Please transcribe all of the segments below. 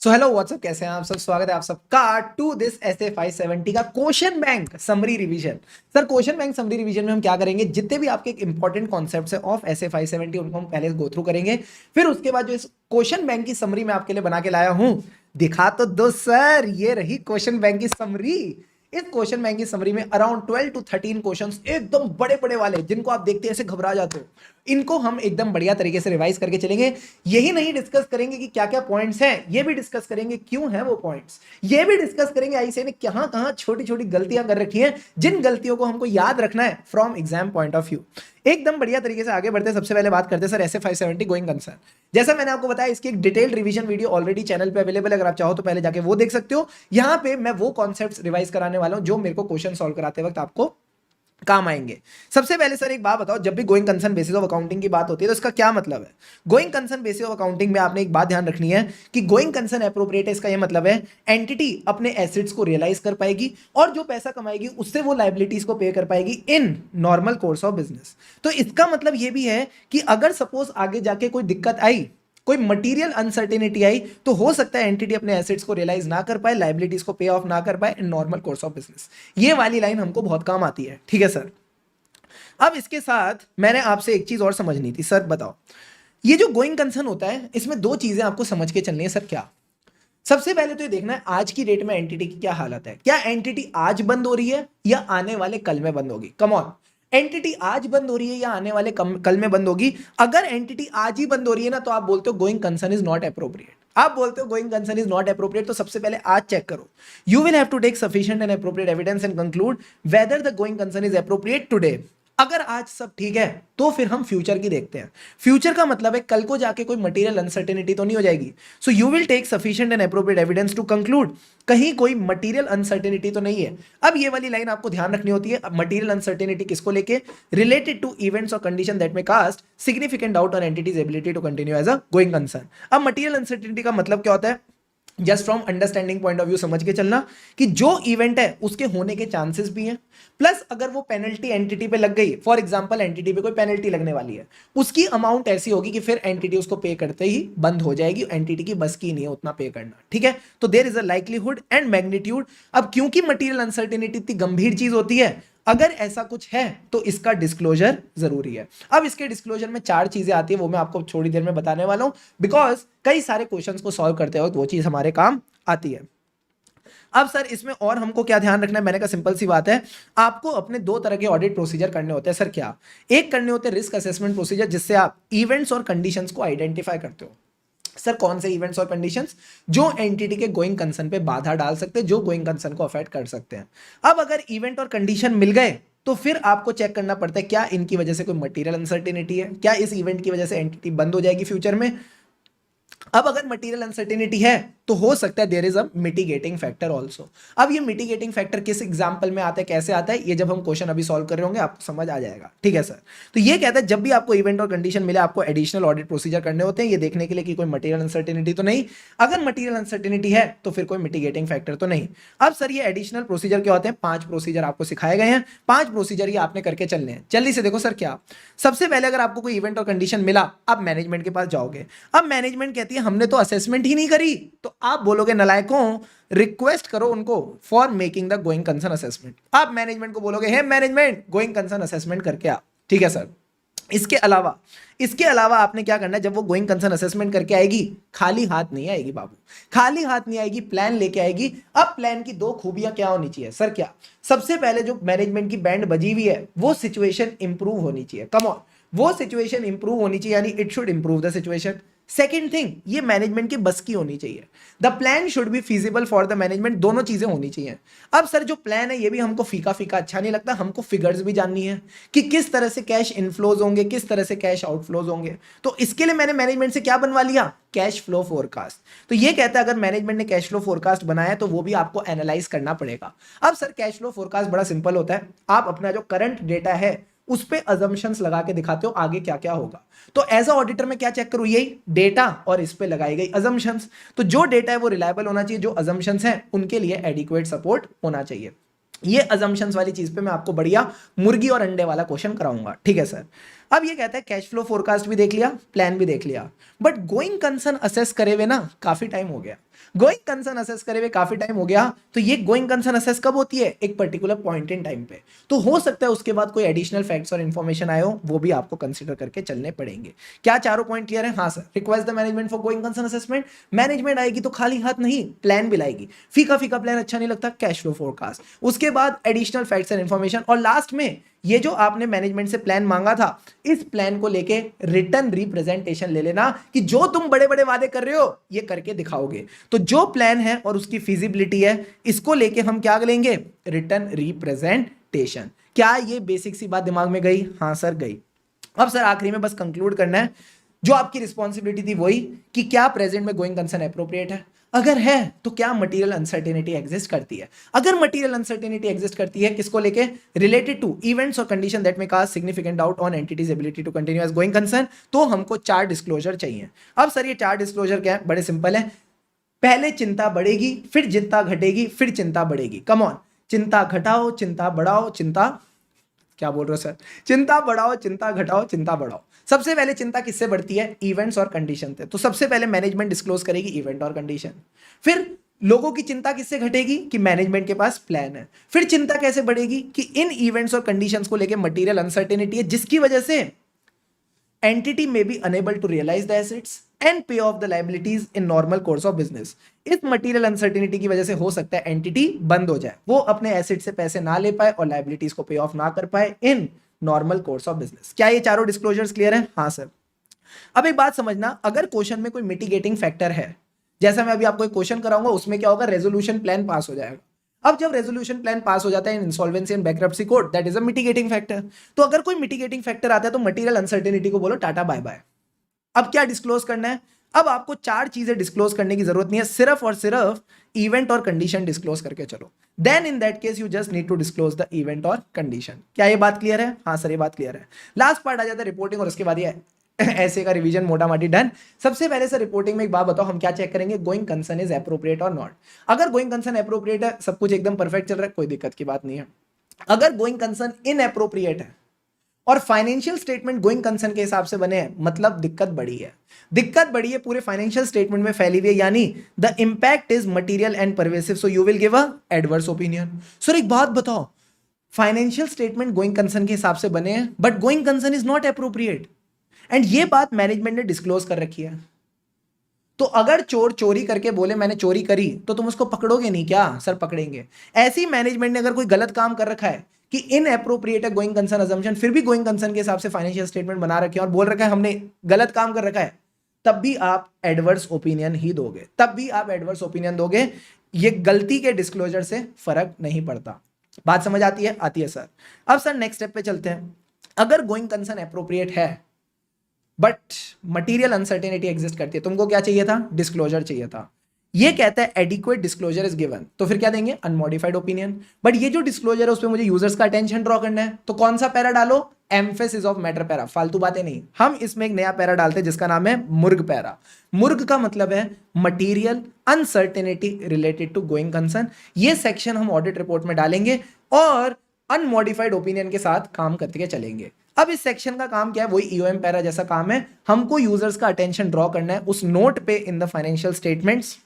So hello what's up, कैसे हैं आप सब। स्वागत है आप सबका टू दिस एसए 570 का question bank summary revision. Sir question bank summary revision में हम क्या करेंगे, जितने भी आपके इंपॉर्टेंट कॉन्सेप्ट्स है ऑफ एसए 570 उनको हम पहले गो थ्रू करेंगे। फिर उसके बाद जो इस क्वेश्चन बैंक की समरी मैं आपके लिए बना के लाया हूं, दिखा तो दो सर, ये रही क्वेश्चन बैंक की समरी। इस क्वेश्चन बैंक की समरी में अराउंड 12 to 13 क्वेश्चंस एकदम बड़े बड़े वाले, जिनको आप देखते ऐसे घबरा जाते हो, इनको हम एकदम बढ़िया तरीके से रिवाइज करके चलेंगे। यही नहीं डिस्कस करेंगे कि क्या क्या पॉइंट्स हैं, ये भी डिस्कस करेंगे क्यों हैं वो पॉइंट्स, ये भी डिस्कस करेंगे आईसीए ने कहां कहां छोटी छोटी गलतियां कर रखी हैं, जिन गलतियों को हमको याद रखना है from exam point of view. एकदम बढ़िया तरीके से आगे बढ़ते हैं। सबसे पहले बात करते हैं सर एसए 570 गोइंग कंसर्न। जैसा मैंने आपको बताया, इसकी एक detailed revision video already channel पे अवेलेबल है, अगर आप चाहो तो पहले जाके वो देख सकते हो। यहां पे मैं वो कॉन्सेप्ट्स रिवाइज कराने वाला हूं जो मेरे को क्वेश्चन सॉल्व कराते वक्त आपको काम आएंगे। सबसे पहले सर एक बात बताओ, जब भी going concern basis of accounting की बात होती है तो इसका क्या मतलब है। Going concern basis of accounting में आपने एक बात ध्यान रखनी है कि गोइंग कंसर्न एप्रोप्रिएट है। इसका यह मतलब है एंटिटी अपने एसेट्स को रियलाइज कर पाएगी और जो पैसा कमाएगी उससे वो लायबिलिटीज को पे कर पाएगी इन नॉर्मल कोर्स ऑफ बिजनेस। तो इसका मतलब यह भी है कि अगर सपोज आगे जाके कोई दिक्कत आई, कोई मटेरियल अनसर्टेनिटी आई, तो हो सकता है एंटिटी अपने एसेट्स को रियलाइज ना कर पाए, लायबिलिटीज को पे ऑफ ना कर पाए इन नॉर्मल कोर्स ऑफ बिजनेस। ये वाली लाइन हमको बहुत काम आती है, ठीक है सर। अब इसके साथ मैंने आपसे एक चीज और समझनी थी। सर बताओ, ये जो गोइंग कंसर्न होता है इसमें दो चीजें आपको समझ के चलनी है। सर क्या? सबसे पहले तो ये देखना है आज की डेट में एंटिटी की क्या हालत है। क्या एंटिटी आज बंद हो रही है या आने वाले कल में बंद होगी? कम ऑन, एंटिटी आज बंद हो रही है या आने वाले कल में बंद होगी? अगर एंटिटी आज ही बंद हो रही है ना, तो आप बोलते हो going concern is not appropriate. आप बोलते हो going concern is not appropriate, तो सबसे पहले आज चेक करो। You will have to take sufficient and appropriate evidence and conclude whether the going concern is appropriate today. अगर आज सब ठीक है तो फिर हम फ्यूचर की देखते हैं। फ्यूचर का मतलब है कल को जाके कोई मटेरियल अनसर्टेनिटी तो नहीं हो जाएगी। So you will take sufficient and appropriate evidence to conclude कहीं कोई मटेरियल अनसर्टेनिटी तो नहीं है। अब ये वाली लाइन आपको ध्यान रखनी होती है। मटेरियल अनसर्टेनिटी किसको लेके? रिलेटेड टू इवेंट्स और कंडीशन दैट में cast significant doubt on entity's ability to continue as a going concern. अब मटेरियल अनसर्टेनिटी का मतलब क्या होता है? Just from understanding point of view समझ के चलना कि जो इवेंट है उसके होने के चांसेस भी हैं, प्लस अगर वो पेनल्टी एंटिटी पे लग गई, फॉर एग्जांपल एंटिटी पे कोई पेनल्टी लगने वाली है, उसकी अमाउंट ऐसी होगी कि फिर एंटिटी उसको पे करते ही बंद हो जाएगी। एंटिटी की बस की नहीं है उतना पे करना, ठीक है। तो there is a likelihood and magnitude. अब क्योंकि मटेरियल अनसर्टेनिटी इतनी गंभीर चीज होती है, अगर ऐसा कुछ है तो इसका डिस्क्लोजर जरूरी है। अब इसके डिस्क्लोजर में चार चीजें आती है, वो मैं आपको थोड़ी देर में बताने वाला हूं, बिकॉज कई सारे क्वेश्चंस को सॉल्व करते वक्त वो चीज हमारे काम आती है। अब सर इसमें और हमको क्या ध्यान रखना है? मैंने कहा सिंपल सी बात है, आपको अपने दो तरह के ऑडिट प्रोसीजर करने होते हैं। सर क्या? एक करने होते हैं रिस्क असेसमेंट प्रोसीजर, जिससे आप इवेंट्स और कंडीशंस को आइडेंटिफाई करते हो। सर कौन से इवेंट्स और कंडीशंस जो एंटिटी के गोइंग कंसर्न पे बाधा डाल सकते हैं, जो गोइंग कंसर्न को अफेक्ट कर सकते हैं। अब अगर इवेंट और कंडीशन मिल गए तो फिर आपको चेक करना पड़ता है क्या इनकी वजह से कोई मटेरियल अनसर्टेनिटी है, क्या इस इवेंट की वजह से एंटिटी बंद हो जाएगी फ्यूचर में। अब अगर मटेरियल अनसर्टेनिटी है तो हो सकता है there is a mitigating factor also. अब ये मिटिगेटिंग फैक्टर किस एग्जांपल में आता है, कैसे आता है, ये जब हम क्वेश्चन अभी सॉल्व कर रहे होंगे आपको समझ आ जाएगा, ठीक है सर। तो ये कहता है जब भी आपको इवेंट और कंडीशन मिले, आपको एडिशनल ऑडिट प्रोसीजर करने होते हैं, ये देखने के लिए कि कोई मटेरियल अनसर्टेनिटी तो नहीं। अगर मटेरियल अनसर्टेनिटी है तो फिर कोई मिटिगेटिंग फैक्टर तो नहीं। अब सर ये एडिशनल प्रोसीजर क्या होते हैं? 5 प्रोसीजर आपको सिखाए गए हैं। 5 प्रोसीजर ये आपने करके चलने हैं। जल्दी से देखो सर क्या। सबसे पहले अगर आपको कोई इवेंट और कंडीशन मिला, आप मैनेजमेंट के पास जाओगे। अब मैनेजमेंट कहती है हमने तो असेसमेंट ही नहीं करी, तो आप बोलोगे नलायकों, रिक्वेस्ट करो उनको for making the going concern assessment. आप मैनेजमेंट को बोलोगे हे मैनेजमेंट, गोइंग कंसर्न असेसमेंट करके आ, ठीक है सर। इसके अलावा आपने क्या करना है? जब वो गोइंग कंसर्न असेसमेंट करके आएगी, खाली हाथ नहीं आएगी बाबू, खाली हाथ नहीं आएगी, प्लान लेके आएगी। अब प्लान की दो खूबियां क्या होनी चाहिए? सर क्या? सबसे पहले जो मैनेजमेंट की बैंड बजी हुई है वो सिचुएशन इंप्रूव होनी चाहिए। कम ऑन, वो सिचुएशन इंप्रूव होनी चाहिए, यानी it should improve the situation. Second thing, ये मैनेजमेंट की बस की होनी चाहिए। The plan should be feasible for the management. दोनों चीजें होनी चाहिए। अब सर जो प्लान है ये भी हमको फीका फीका अच्छा नहीं लगता, हमको फिगर्स भी जाननी है कि किस तरह से कैश इनफ्लोज होंगे, किस तरह से कैश आउटफ्लोज होंगे। तो इसके लिए मैंने मैनेजमेंट से क्या बनवा लिया? Cash flow forecast. तो ये कहता है अगर मैनेजमेंट ने कैश फ्लो फोरकास्ट बनाया तो वो भी आपको एनालाइज करना पड़ेगा। अब सर कैश फ्लो फोरकास्ट बड़ा सिंपल होता है, आप अपना जो करंट डेटा है उस पे अजम्पशंस लगा के दिखाते हो आगे क्या क्या होगा। तो एज अ ऑडिटर में क्या चेक करूं? यही डेटा और इस पे लगाई गई अजम्पशंस। तो जो डेटा है वो रिलायबल होना चाहिए, जो अजम्पशंस हैं उनके लिए एडिक्वेट सपोर्ट होना चाहिए। ये अजम्पशंस वाली चीज पे मैं आपको बढ़िया मुर्गी और अंडे वाला क्वेश्चन कराऊंगा, ठीक है सर। अब ये कहता है कैश फ्लो फोरकास्ट भी देख लिया, प्लान भी देख लिया, बट गोइंग कंसर्न असेस करे हुए ना काफी टाइम हो गया। गोइंग कंसर्न असेस करे हुए काफी टाइम हो गया, तो ये गोइंग कंसर्न असेस कब होती है? एक पर्टिकुलर पॉइंट इन टाइम पे। तो हो सकता है उसके बाद कोई एडिशनल फैक्ट्स और इन्फॉर्मेशन आए हो, वो भी आपको कंसीडर करके चलने पड़ेंगे। क्या चारों पॉइंट क्लियर है? हाँ sir. Request the management for going concern assessment, management आएगी तो खाली हाथ नहीं, प्लान भी लाएगी। फीका फीका प्लान अच्छा नहीं लगता, कैश फ्लो फोरकास्ट, उसके बाद एडिशनल फैक्ट्स एंड इन्फॉर्मेशन, और लास्ट में ये जो आपने मैनेजमेंट से प्लान मांगा था, इस प्लान को लेके रिटर्न रिप्रेजेंटेशन ले लेना कि जो तुम बड़े बड़े वादे कर रहे हो ये करके दिखाओगे। तो जो प्लान है और उसकी फिजिबिलिटी है, इसको लेके हम क्या लेंगे? Written representation. क्या ये बेसिक सी बात दिमाग में गई? हाँ सर गई। अब सर आखिरी में बस कंक्लूड करना है, जो आपकी रिस्पॉन्सिबिलिटी थी वही कि क्या प्रेजेंट में गोइंग कंसर्न एप्रोप्रिएट है, अगर है तो क्या मटेरियल अनसर्टेनिटी एग्जिस्ट करती है। अगर मटेरियल अनसर्टेनिटी एग्जिस्ट करती है, किसको लेके? रिलेटेड टू इवेंट्स और condition that may cast significant doubt on entity's ability to continue as going concern, तो हमको 4 डिस्क्लोजर चाहिए। अब सर ये 4 डिस्क्लोजर क्या है? बड़े सिंपल है, पहले चिंता बढ़ेगी, फिर चिंता घटेगी, फिर चिंता बढ़ेगी। कम ऑन, चिंता घटाओ, चिंता बढ़ाओ, चिंता, क्या बोल रहे हो सर? चिंता बढ़ाओ, चिंता घटाओ, चिंता बढ़ाओ। सबसे पहले चिंता किससे बढ़ती है? इवेंट्स और कंडीशन से। तो सबसे पहले मैनेजमेंट डिस्क्लोज करेगी इवेंट और कंडीशन। फिर लोगों की चिंता किससे घटेगी? कि मैनेजमेंट के पास प्लान है। फिर चिंता कैसे बढ़ेगी? कि इन इवेंट्स और कंडीशंस को लेकर मटेरियल अनसर्टेनिटी है, जिसकी वजह से entity may be unable to realize the assets and pay off the liabilities in normal course of business। इस material uncertainty की वजह से हो सकता है entity बंद हो जाए, वो अपने asset से पैसे ना ले पाए और liabilities को pay off ना कर पाए in normal course of business। क्या ये चारों disclosures clear है? हाँ सर। अब एक बात समझना, अगर क्वेश्चन में कोई मिटिगेटिंग फैक्टर है, जैसा मैं अभी आपको एक क्वेश्चन कराऊंगा, उसमें क्या होगा? रेजोल्यूशन प्लान पास हो जाएगा। अब जब रेजोल्यूशन प्लान पास हो जाता है इन insolvency and bankruptcy code, that is a mitigating factor. तो अगर कोई मिटिगेटिंग फैक्टर आता है तो मटेरियल अनसर्टेनिटी को बोलो टाटा बाय बाय। अब क्या डिस्क्लोज करना है? अब आपको 4 चीजें डिस्क्लोज करने की जरूरत नहीं है, सिर्फ और सिर्फ इवेंट और कंडीशन डिस्क्लोज करके चलो। Then in that case you just need to disclose the event और कंडीशन। क्या ये बात क्लियर है? हाँ सर ये बात क्लियर है। लास्ट पार्ट आ जाता है रिपोर्टिंग, और उसके बाद ये ऐसे का रिवीजन मोटा माटी डन। सबसे पहले सर रिपोर्टिंग में एक बात बताओ, हम क्या चेक करेंगे? गोइंग कंसर्न इज एप्रोप्रिएट और नॉट। अगर गोइंग कंसर्न एप्रोप्रिएट है, सब कुछ एकदम परफेक्ट चल रहा है, कोई दिक्कत की बात नहीं है। अगर गोइंग कंसर्न इनएप्रोप्रिएट है और फाइनेंशियल स्टेटमेंट गोइंग कंसर्न के हिसाब से बने हैं, मतलब दिक्कत बड़ी है। दिक्कत बड़ी है, पूरे फाइनेंशियल स्टेटमेंट में फैली हुई है, यानी the impact is material and pervasive, so you will give a adverse opinion. Sir एक बात बताओ, फाइनेंशियल स्टेटमेंट गोइंग कंसर्न के हिसाब से बने हैं, but going concern is not appropriate, and ये बात मैनेजमेंट ने डिस्क्लोज कर रखी है। तो अगर चोर चोरी करके बोले मैंने चोरी करी, तो तुम उसको पकड़ोगे नहीं क्या? सर पकड़ेंगे। ऐसी मैनेजमेंट ने अगर कोई गलत काम कर रखा है कि इनएप्रोप्रिएट है गोइंग कंसर्न अजम्पशन, फिर भी गोइंग कंसर्न के हिसाब से फाइनेंशियल स्टेटमेंट बना रखे और बोल रखा है हमने गलत काम कर रखा है, तब भी आप एडवर्स ओपिनियन ही दोगे, तब भी आप एडवर्स ओपिनियन दोगे। ये गलती के डिस्क्लोजर से फर्क नहीं पड़ता। बात समझ आती है? आती है सर। अब सर नेक्स्ट स्टेप पे चलते हैं। अगर गोइंग कंसर्न एप्रोप्रिएट है बट मटीरियल अनसर्टेनिटी एग्जिस्ट करती है, तुमको क्या चाहिए था? डिस्क्लोजर चाहिए था। ये कहता है एडिक्वेट डिस्क्लोजर इज गिवन, तो फिर क्या देंगे? Unmodified opinion. बट ये जो डिस्क्लोजर है उसपे मुझे यूजर्स का अटेंशन ड्रॉ करना है, तो कौन सा पैरा डालो? Emphasis of matter para. फालतू बातें नहीं, हम इसमें एक नया पैरा डालते हैं जिसका नाम है मुर्ग पैरा। मुर्ग का मतलब है material uncertainty related to going concern. ये सेक्शन हम ऑडिट रिपोर्ट में डालेंगे और अनमॉडिफाइड ओपिनियन के साथ काम करके चलेंगे। अब इस सेक्शन का काम क्या है? वही ईओएम पैरा जैसा काम है, हमको यूजर्स का अटेंशन ड्रॉ करना है उस नोट पे in the financial statements.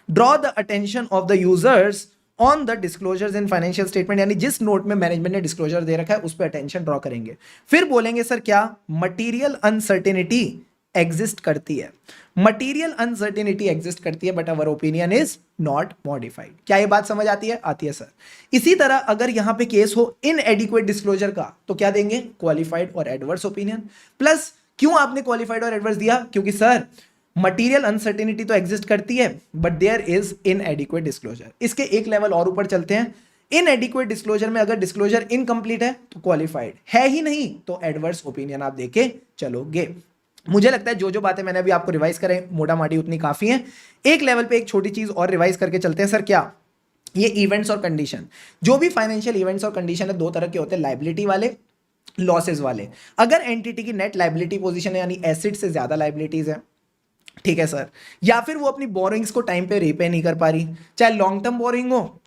Draw the attention of the users on the disclosures in financial statement, यानी जिस नोट में मैनेजमेंट ने डिस्क्लोजर दे रखा है उस पर अटेंशन ड्रॉ करेंगे। फिर बोलेंगे सर क्या? मटीरियल अनसर्टेनिटी एग्जिस्ट करती है, मटीरियल अनसर्टेनिटी एग्जिस्ट करती है, but our opinion is not modified. क्या ये बात समझ आती है? आती है सर। इसी तरह अगर यहां पे केस हो इनएडिक्वेट डिस्क्लोजर का, तो क्या देंगे? क्वालिफाइड और एडवर्स ओपिनियन। प्लस क्यों आपने क्वालिफाइड और एडवर्स दिया? क्योंकि सर मटीरियल अनसर्टेनिटी तो एग्जिस्ट करती है but there is inadequate disclosure. इसके एक लेवल और ऊपर चलते हैं। इनएडिक्वेट डिस्क्लोजर में अगर डिस्क्लोजर इनकम्प्लीट है तो क्वालिफाइड, है ही नहीं तो एडवर्स ओपिनियन आप देके चलोगे। मुझे लगता है जो जो बातें मैंने अभी आपको रिवाइज करें मोटा माटी उतनी काफी हैं। एक लेवल पे एक छोटी चीज और रिवाइज करके चलते हैं सर। क्या? ये इवेंट्स और कंडीशन, जो भी फाइनेंशियल इवेंट्स और कंडीशन है, दो तरह के होते हैं, लाइबिलिटी वाले, लॉसेस वाले। अगर एंटिटी की नेट लाइबिलिटी पोजीशन है यानी एसेट से ज्यादा लाइबिलिटीज है, ठीक है सर, या फिर वो अपनी बोरिंग्स को टाइम पे रीपे नहीं कर पा रही, चाहे लॉन्ग टर्म बोरिंग हो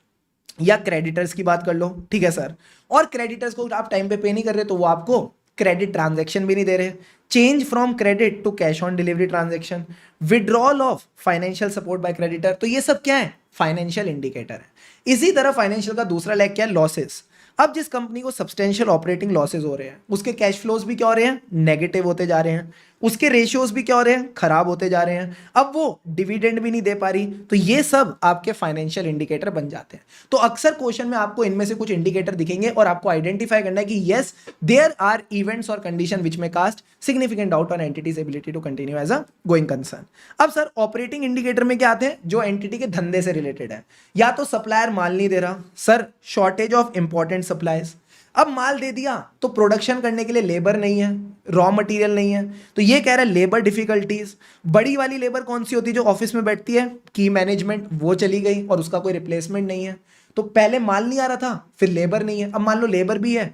या क्रेडिटर्स की बात कर लो, ठीक है सर, और क्रेडिटर्स को आप टाइम पे नहीं कर रहे तो वो आपको क्रेडिट ट्रांजैक्शन भी नहीं दे रहे, change from credit to cash on delivery transaction, withdrawal of financial support by creditor. तो ये सब क्या है? फाइनेंशियल इंडिकेटर है। इसी तरह फाइनेंशियल का दूसरा लेग क्या है? लॉसेस। अब जिस कंपनी को सब्सटेंशियल ऑपरेटिंग लॉसेस हो रहे हैं, उसके कैश फ्लोज भी क्या हो रहे हैं? नेगेटिव होते जा रहे हैं, उसके रेशियोज भी क्या हो रहे हैं? खराब होते जा रहे हैं, अब वो डिविडेंड भी नहीं दे पा रही। तो ये सब आपके फाइनेंशियल इंडिकेटर बन जाते हैं। तो अक्सर क्वेश्चन में आपको इनमें से कुछ इंडिकेटर दिखेंगे और आपको आइडेंटिफाई करना है कि यस देयर आर इवेंट्स और condition which may cast significant doubt on entity's ability to continue as a going concern. अब सर ऑपरेटिंग इंडिकेटर में क्या आते हैं? जो एंटिटी के धंधे से रिलेटेड है। या तो सप्लायर माल नहीं दे रहा, sir shortage of important supplies. अब माल दे दिया तो प्रोडक्शन करने के लिए लेबर नहीं है, रॉ मटेरियल नहीं है, तो ये कह रहा है लेबर डिफिकल्टीज। बड़ी वाली लेबर कौन सी होती है? जो ऑफिस में बैठती है, की मैनेजमेंट, वो चली गई और उसका कोई रिप्लेसमेंट नहीं है। तो पहले माल नहीं आ रहा था, फिर लेबर नहीं है, अब मान लो लेबर भी है,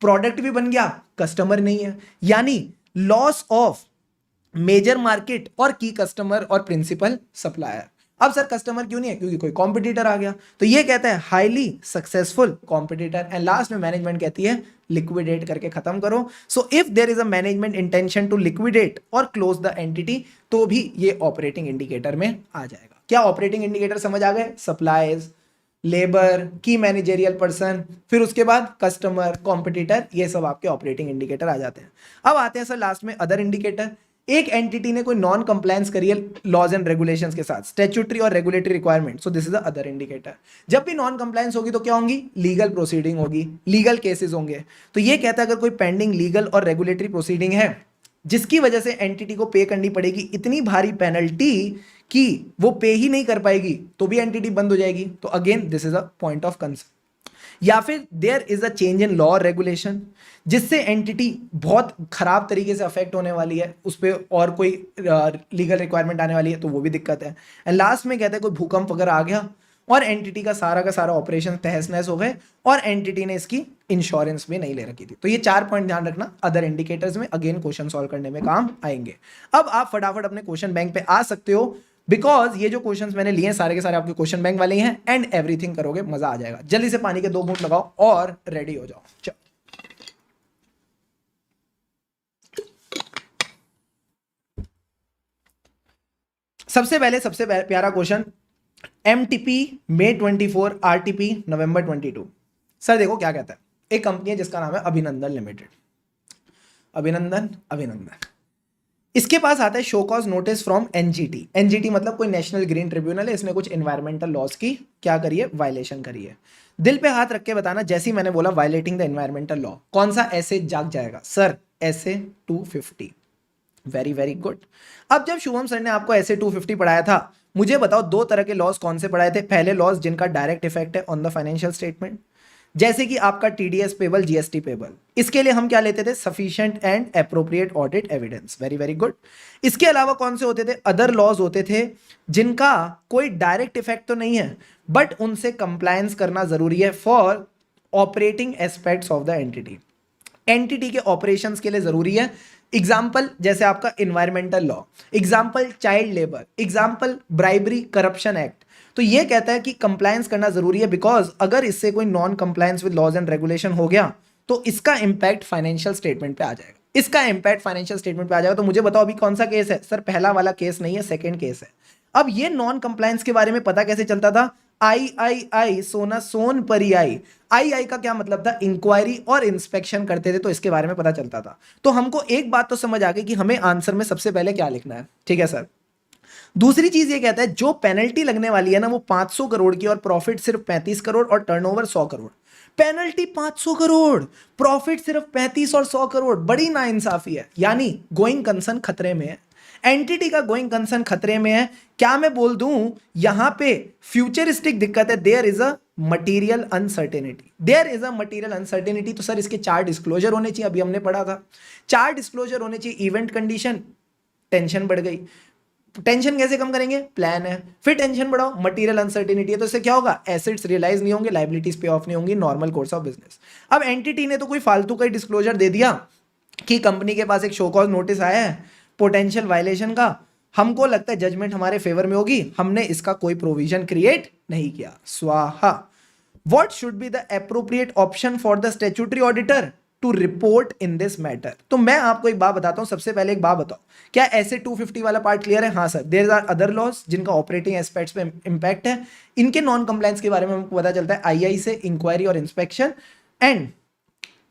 प्रोडक्ट भी बन गया, कस्टमर नहीं है, यानी लॉस ऑफ मेजर मार्केट और की कस्टमर और प्रिंसिपल सप्लायर। अब सर कस्टमर क्यों नहीं है? क्योंकि कोई कॉम्पिटिटर आ गया। तो ये कहता है highly successful competitor, and last में मैनेजमेंट कहती है लिक्विडेट करके खत्म करो। So if there is a management intention to liquidate और क्लोज द एंटिटी, तो भी ये ऑपरेटिंग इंडिकेटर में आ जाएगा। क्या ऑपरेटिंग इंडिकेटर समझ आ गए? सप्लाईज, लेबर, की मैनेजेरियल पर्सन, फिर उसके बाद कस्टमर, कॉम्पिटिटर, ये सब आपके ऑपरेटिंग इंडिकेटर आ जाते हैं। अब आते हैं सर लास्ट में अदर इंडिकेटर। एक एंटिटी ने कोई नॉन कंप्लायंस करी है लॉज एंड रेगुलेशंस के साथ, स्टैट्यूटरी और regulatory requirement, so this is the other indicator. जब भी नॉन कंप्लायंस होगी तो क्या होंगी? लीगल प्रोसीडिंग होगी, लीगल केसेस होंगे। तो ये कहता है अगर कोई पेंडिंग लीगल और रेगुलेटरी प्रोसीडिंग है जिसकी वजह से एंटिटी को पे करनी पड़ेगी इतनी भारी पेनल्टी कि वो पे ही नहीं कर पाएगी, तो भी एंटिटी बंद हो जाएगी। तो again this is a point of concern. या फिर there is a change in law regulation जिससे एंटिटी बहुत खराब तरीके से अफेक्ट होने वाली है, उस पर और कोई लीगल रिक्वायरमेंट आने वाली है, तो वो भी दिक्कत है। एंड लास्ट में कहते हैं कोई भूकंप वगैरह आ गया और एंटिटी का सारा ऑपरेशन तहस नहस हो गए और एंटिटी ने इसकी इंश्योरेंस भी नहीं ले रखी थी। तो ये 4 पॉइंट ध्यान रखना अदर इंडिकेटर्स में, अगेन क्वेश्चन सॉल्व करने में काम आएंगे। अब आप फटाफट अपने क्वेश्चन बैंक पे आ सकते हो, बिकॉज ये जो क्वेश्चंस मैंने लिए हैं सारे के सारे आपके क्वेश्चन बैंक वाले ही हैं, एंड एवरीथिंग करोगे मजा आ जाएगा। जल्दी से पानी के 2 घूंट लगाओ और रेडी हो जाओ। चलो सबसे प्यारा question, MTP May 24, RTP November 22। Sir देखो क्या कहता है। एक कंपनी है जिसका नाम है अभिनंदन लिमिटेड। अभिनंदन इसके पास आता है show cause notice from NGT. NGT मतलब कोई नेशनल ग्रीन ट्रिब्यूनल है, इसने कुछ एनवायरमेंटल लॉस की क्या करी है? वायलेशन करी है। दिल पे हाथ रख के बताना, जैसे ही मैंने बोला वायलेटिंग द एनवायरमेंटल लॉ, कौन सा ऐसे जाग जाएगा? सर ऐसे 250। Very very good. अब जब शुभम सर ने आपको ऐसे 250 पढ़ाया था, मुझे बताओ 2 तरह के लॉस कौन से पढ़ाए थे? पहले लॉस जिनका डायरेक्ट इफेक्ट है ऑन द फाइनेंशियल स्टेटमेंट, जैसे कि आपका टीडीएस पेबल, जीएसटी पेबल। इसके लिए हम क्या लेते थे? Sufficient and appropriate audit evidence. Very very good. इसके अलावा कौन से होते थे? अदर लॉज होते थे जिनका कोई डायरेक्ट इफेक्ट तो नहीं है बट उनसे कंप्लायंस करना जरूरी है for operating aspects of the entity. Entity के ऑपरेशंस के लिए जरूरी है। एग्जाम्पल जैसे आपका environmental law, example child labour, example bribery corruption act. तो ये कहता है कि कंप्लायंस करना जरूरी है, बिकॉज अगर इससे कोई non compliance with laws and regulation हो गया तो इसका इंपैक्ट फाइनेंशियल स्टेटमेंट पे आ जाएगा। इसका इंपैक्ट फाइनेंशियल स्टेटमेंट पे आ जाएगा। तो मुझे बताओ अभी कौन सा केस है? सर पहला वाला केस नहीं है, सेकेंड केस है। अब ये नॉन कंप्लायंस के बारे में पता कैसे चलता था? आई सोना सोन परी आई का क्या मतलब था? इंक्वायरी और इंस्पेक्शन करते थे तो इसके बारे में पता चलता था। तो हमको एक बात तो समझ आ गई कि हमें आंसर में सबसे पहले क्या लिखना है। ठीक है सर। दूसरी चीज ये कहता है जो पेनल्टी लगने वाली है ना वो 500 करोड़ की, और प्रॉफिट सिर्फ 35 करोड़ और turnover 100 crore. Penalty 500 crore, profit सिर्फ 35 और 100 करोड़, बड़ी नाइंसाफी है। यानी गोइंग कंसर्न खतरे में है, एंटिटी का गोइंग कंसर्न खतरे में है। क्या मैं बोल दूं यहां पे फ्यूचरिस्टिक दिक्कत है? There is a material uncertainty, there is a material uncertainty. तो सर इसके 4 डिस्क्लोजर होने चाहिए, अभी हमने पढ़ा था 4 डिस्क्लोजर होने चाहिए। इवेंट कंडीशन, टेंशन बढ़ गई। टेंशन कैसे कम करेंगे? प्लान है। फिर टेंशन बढ़ाओ, मटीरियल अनसर्टेनिटी है, तो इससे क्या होगा? एसेट्स रियलाइज नहीं होंगे, लायबिलिटीज पे ऑफ नहीं होंगी, नॉर्मल कोर्स ऑफ बिजनेस। अब एंटिटी ने तो कोई फालतू का डिस्क्लोजर दे दिया कि कंपनी के पास एक शो कॉज नोटिस आया है पोटेंशियल वायलेशन का, हमको लगता है जजमेंट हमारे फेवर में होगी, हमने इसका कोई प्रोविजन क्रिएट नहीं किया। स्वाहा। What should be the appropriate option for the statutory auditor? To report in this matter. तो मैं आपको एक बात बताता हूं, सबसे पहले एक बात बताओ, क्या ऐसे 250 वाला पार्ट क्लियर है? हाँ sir. There are other laws जिनका ऑपरेटिंग एस्पेक्ट्स पे इंपैक्ट है, इनके नॉन कंप्लायंस के बारे में हमको पता चलता है आई से इंक्वायरी और इंस्पेक्शन, एंड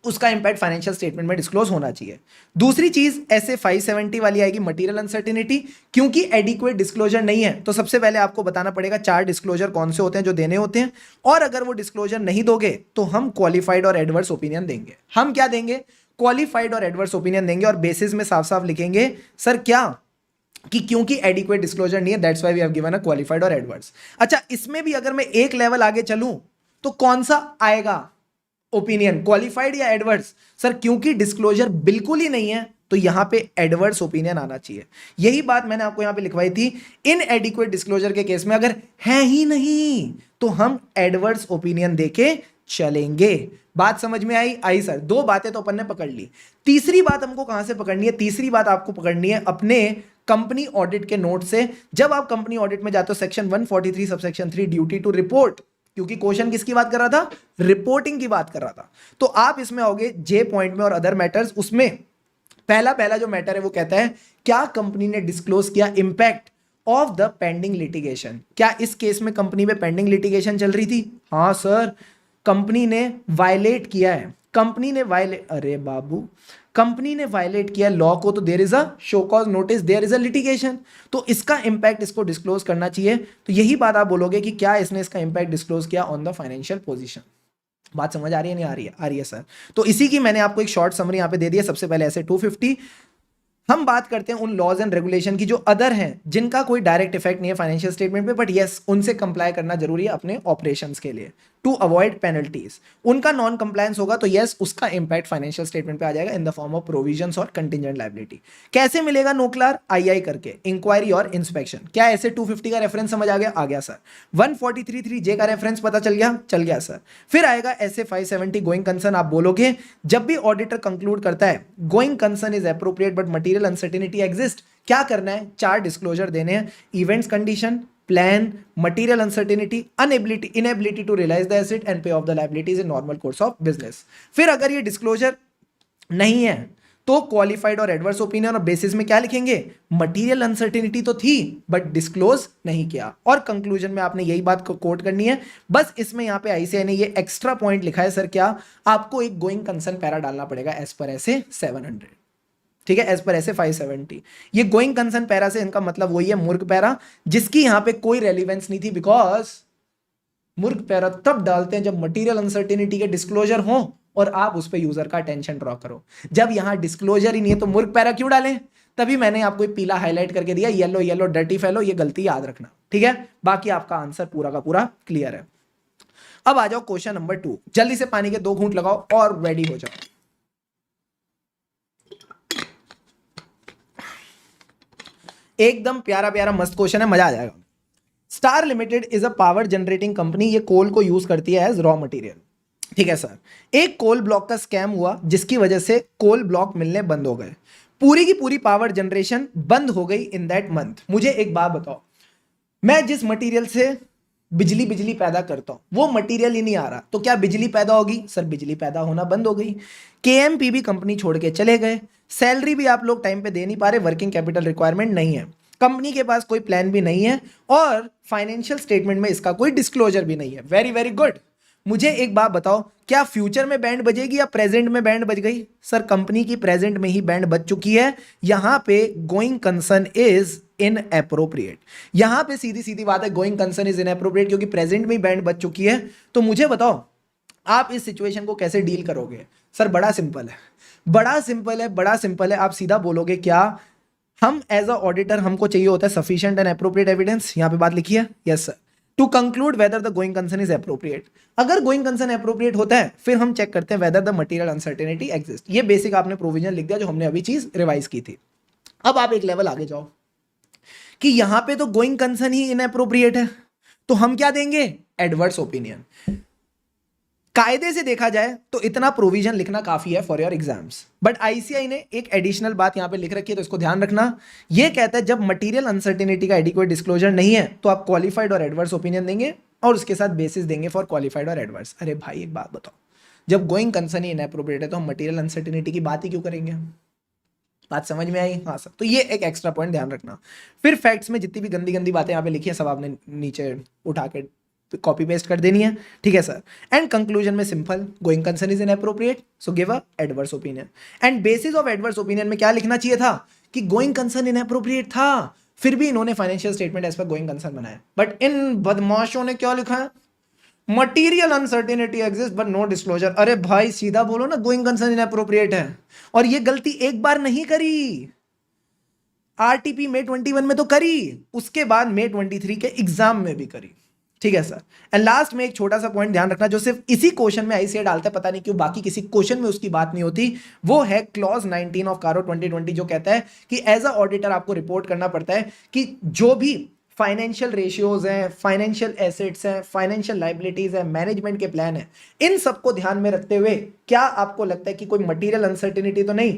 उसका इंपैक्ट फाइनेंशियल स्टेटमेंट में डिस्क्लोज होना चाहिए। दूसरी चीज ऐसे 570 वाली आएगी, मटेरियल अनसर्टेनिटी, क्योंकि एडिक्वेट डिस्क्लोजर नहीं है तो सबसे पहले आपको बताना पड़ेगा 4 डिस्क्लोजर कौन से होते हैं जो देने होते हैं, और अगर वो डिस्क्लोजर नहीं दोगे तो हम क्वालिफाइड और एडवर्स ओपिनियन देंगे। हम क्या देंगे? क्वालिफाइड और एडवर्स ओपिनियन देंगे, और बेसिस में साफ साफ लिखेंगे सर क्या, कि क्योंकि एडिक्वेट डिस्क्लोजर नहीं है that's why we have given a qualified और एडवर्स। अच्छा, इसमें भी अगर मैं एक लेवल आगे चलूं तो कौन सा आएगा ओपिनियन, क्वालिफाइड या एडवर्स? सर क्योंकि डिस्क्लोजर बिल्कुल ही नहीं है तो यहां पे एडवर्स ओपिनियन आना चाहिए। यही बात मैंने आपको यहां पे लिखवाई थी। इन एडिक्वेट डिस्क्लोजर के केस में अगर है ही नहीं तो हम एडवर्स ओपिनियन देके चलेंगे। बात समझ में आई? आई सर। 2 बातें तो अपन ने पकड़ ली। तीसरी बात हमको कहां से पकड़नी है? तीसरी बात आपको पकड़नी है अपने कंपनी ऑडिट के नोट से। जब आप कंपनी ऑडिट में जाते हो section 143 subsection 3 duty to report, क्योंकि क्वेश्चन किसकी बात कर रहा था? रिपोर्टिंग की बात कर रहा था। तो आप इसमें आओगे जे पॉइंट में और अदर मैटर्स, उसमें पहला जो मैटर है वो कहता है क्या कंपनी ने डिस्क्लोज किया impact of the pending litigation. क्या इस केस में कंपनी में पेंडिंग लिटिगेशन चल रही थी? हाँ सर। कंपनी ने वायलेट किया है, कंपनी ने वायलेट, अरे बाबू कंपनी ने वायलेट किया लॉ को, तो there is a show cause notice, there is a litigation, तो इसका इंपैक्ट इसको डिस्क्लोज करना चाहिए। तो यही बात आप बोलोगे कि क्या इसने इसका इंपैक्ट डिस्क्लोज किया ऑन द फाइनेंशियल पोजीशन। बात समझ आ रही है? नहीं आ रही है? आ रही है सर। तो इसी की मैंने आपको एक शॉर्ट समरी यहां पे दे दी है। सबसे पहले ऐसे 250 हम बात करते हैं उन लॉज एंड रेगुलेशन की जो अदर हैं, जिनका कोई डायरेक्ट इफेक्ट नहीं है फाइनेंशियल स्टेटमेंट पे, बट यस उनसे कंप्लाई करना जरूरी है अपने ऑपरेशंस के लिए टू अवॉइड पेनल्टीज। उनका नॉन कंप्लायंस होगा तो यस उसका इंपैक्ट फाइनेंशियल स्टेटमेंट पे आ जाएगा in the form of provisions और कंटिजेंट लायबिलिटी। कैसे मिलेगा नोक्लार? आई करके, इंक्वायरी और इंस्पेक्शन। क्या ऐसे 250 का रेफरेंस समझ आ गया? आ गया सर। 143(3)J का रेफरेंस पता चल गया? चल गया सर। फिर आएगा ऐसे 570 गोइंग कंसर्न। आप बोलोगे जब भी ऑडिटर कंक्लूड करता है going concern is appropriate but material uncertainty exist, क्या करना है? 4 डिस्क्लोजर देने हैं, events condition, plan, material uncertainty, inability to realise the asset and pay off the liabilities in normal course of business. फिर अगर ये डिस्क्लोजर नहीं है तो क्वालिफाइड और एडवर्स ओपिनियन, और बेसिस में क्या लिखेंगे? मटेरियल अनसर्टेनिटी तो थी बट डिस्क्लोज नहीं किया, और कंक्लूजन में आपने यही बात को कोट करनी है। बस इसमें यहां पे आईसीआई ने ये एक्स्ट्रा पॉइंट लिखा है सर, क्या आपको एक गोइंग कंसर्न पैरा डालना पड़ेगा एज पर ऐसे 700, ठीक है, एज पर ऐसे 570। ये गोइंग कंसर्न पैरा से इनका मतलब वही है मूर्ख पैरा, जिसकी यहां पे कोई रेलिवेंस नहीं थी, बिकॉज मूर्ख पैरा तब डालते हैं जब मटेरियल अनसर्टेनिटी के डिस्क्लोजर हो और आप उस पर यूजर का अटेंशन ड्रॉ करो। जब यहां डिस्क्लोजर ही नहीं है तो मूर्ख पैरा क्यों डालें? तभी मैंने आपको पीला हाईलाइट करके दिया, येलो येलो डर्टी फेलो, ये गलती याद रखना, ठीक है। बाकी आपका आंसर पूरा का पूरा क्लियर है। अब आ जाओ क्वेश्चन नंबर 2, जल्दी से पानी के 2 घूंट लगाओ और रेडी हो जाओ। एकदम प्यारा प्यारा मस्त क्वेश्चन है, मजा आ जाएगा। Star limited is a power generating company, ये कोल को यूज करती है एज रॉ मटेरियल, ठीक है सर। एक कोल ब्लॉक का स्कैम हुआ जिसकी वजह से कोल ब्लॉक मिलने बंद हो गए, पूरी की पूरी पावर जनरेशन बंद हो गई इन दैट मंथ। मुझे एक बात बताओ, मैं जिस मटेरियल से बिजली पैदा करता हूं वो मटेरियल ही नहीं आ रहा, तो क्या बिजली पैदा होगी? सर बिजली पैदा होना बंद हो गई। केएमपीबी कंपनी छोड़ के चले गए, सैलरी भी आप लोग टाइम पे दे नहीं पा रहे, वर्किंग कैपिटल रिक्वायरमेंट नहीं है, कंपनी के पास कोई प्लान भी नहीं है, और फाइनेंशियल स्टेटमेंट में इसका कोई डिस्क्लोजर भी नहीं है। Very very good. मुझे एक बात बताओ, क्या फ्यूचर में बैंड बजेगी या प्रेजेंट में बैंड बज गई? सर कंपनी की प्रेजेंट में ही बैंड बज चुकी है। यहां पे गोइंग कंसर्न इज इनएप्रोप्रिएट, यहां पे सीधी सीधी बात है, गोइंग कंसर्न इज इनएप्रोप्रिएट, क्योंकि प्रेजेंट में ही बैंड बज चुकी है। तो मुझे बताओ आप इस सिचुएशन को कैसे डील करोगे? सर बड़ा सिंपल है, बड़ा सिंपल है, बड़ा सिंपल है। आप सीधा बोलोगे क्या, हम एज अ ऑडिटर हमको चाहिए होता है सफिशिएंट एंड एप्रोप्रिएट एविडेंस, यहां पे बात लिखी है, yes sir, to conclude whether the going concern is appropriate. अगर गोइंग कंसर्न एप्रोप्रिएट होता है फिर हम चेक करते हैं whether the material uncertainty exist. ये बेसिक आपने प्रोविजन लिख दिया जो हमने अभी चीज रिवाइज की थी। अब आप एक लेवल आगे जाओ कि यहां पे तो गोइंग कंसर्न ही इनएप्रोप्रिएट है, तो हम क्या देंगे? Adverse opinion. कायदे से देखा जाए तो इतना प्रोविजन लिखना काफी है for your exams, but ICI ने एक एडिशनल बात यहां पे लिख रखी है, तो इसको ध्यान रखना। ये कहता है जब मटेरियल अनसर्टेनिटी का एडिक्वेट डिस्क्लोजर नहीं है तो आप क्वालिफाइड और एडवर्स ओपिनियन देंगे, और उसके साथ बेसिस देंगे फॉर क्वालिफाइड और एडवर्स। अरे भाई एक बात बताओ, जब गोइंग कंसर्न ही इनएप्रोप्रिएट है तो हम मटेरियल अनसर्टेनिटी की बात ही क्यों करेंगे? बात समझ में आई? हाँ सर, तो ये एक एक्स्ट्रा पॉइंट ध्यान रखना। फिर फैक्ट्स में जितनी भी गंदी गंदी बातें यहाँ पे लिखी है सब आपने नीचे उठा के कॉपी पेस्ट कर देनी है, ठीक है सर। एंड कंक्लूजन में simple, going concern is inappropriate, so give a adverse opinion. And bases of adverse opinion में क्या लिखना चाहिए था कि गोइंग कंसर्न इनएप्रोप्रिएट था, फिर भी इन्होंने financial statement as per going concern बनाया। बट इन बदमाशों ने क्या लिखा है? Material uncertainty exist but no disclosure. अरे भाई सीधा बोलो ना, गोइंग कंसर्न इनएप्रोप्रिएट है। और ये गलती एक बार नहीं करी, आरटीपी May 21 में तो करी, उसके बाद May 23 के एग्जाम में भी करी, ठीक है सर। एंड लास्ट में एक छोटा सा पॉइंट ध्यान रखना जो सिर्फ इसी क्वेश्चन में आईसीए डालता है, पता नहीं क्यों बाकी किसी क्वेश्चन में उसकी बात नहीं होती, वो है क्लॉज 19 ऑफ कारो 2020 जो कहता है कि एज अ ऑडिटर आपको रिपोर्ट करना पड़ता है कि जो भी फाइनेंशियल रेशियोज हैं, फाइनेंशियल एसेट्स हैं, फाइनेंशियल लाइबिलिटीज हैं, मैनेजमेंट के प्लान हैं, इन सबको ध्यान में रखते हुए क्या आपको लगता है कि कोई मटीरियल अनसर्टेनिटी तो नहीं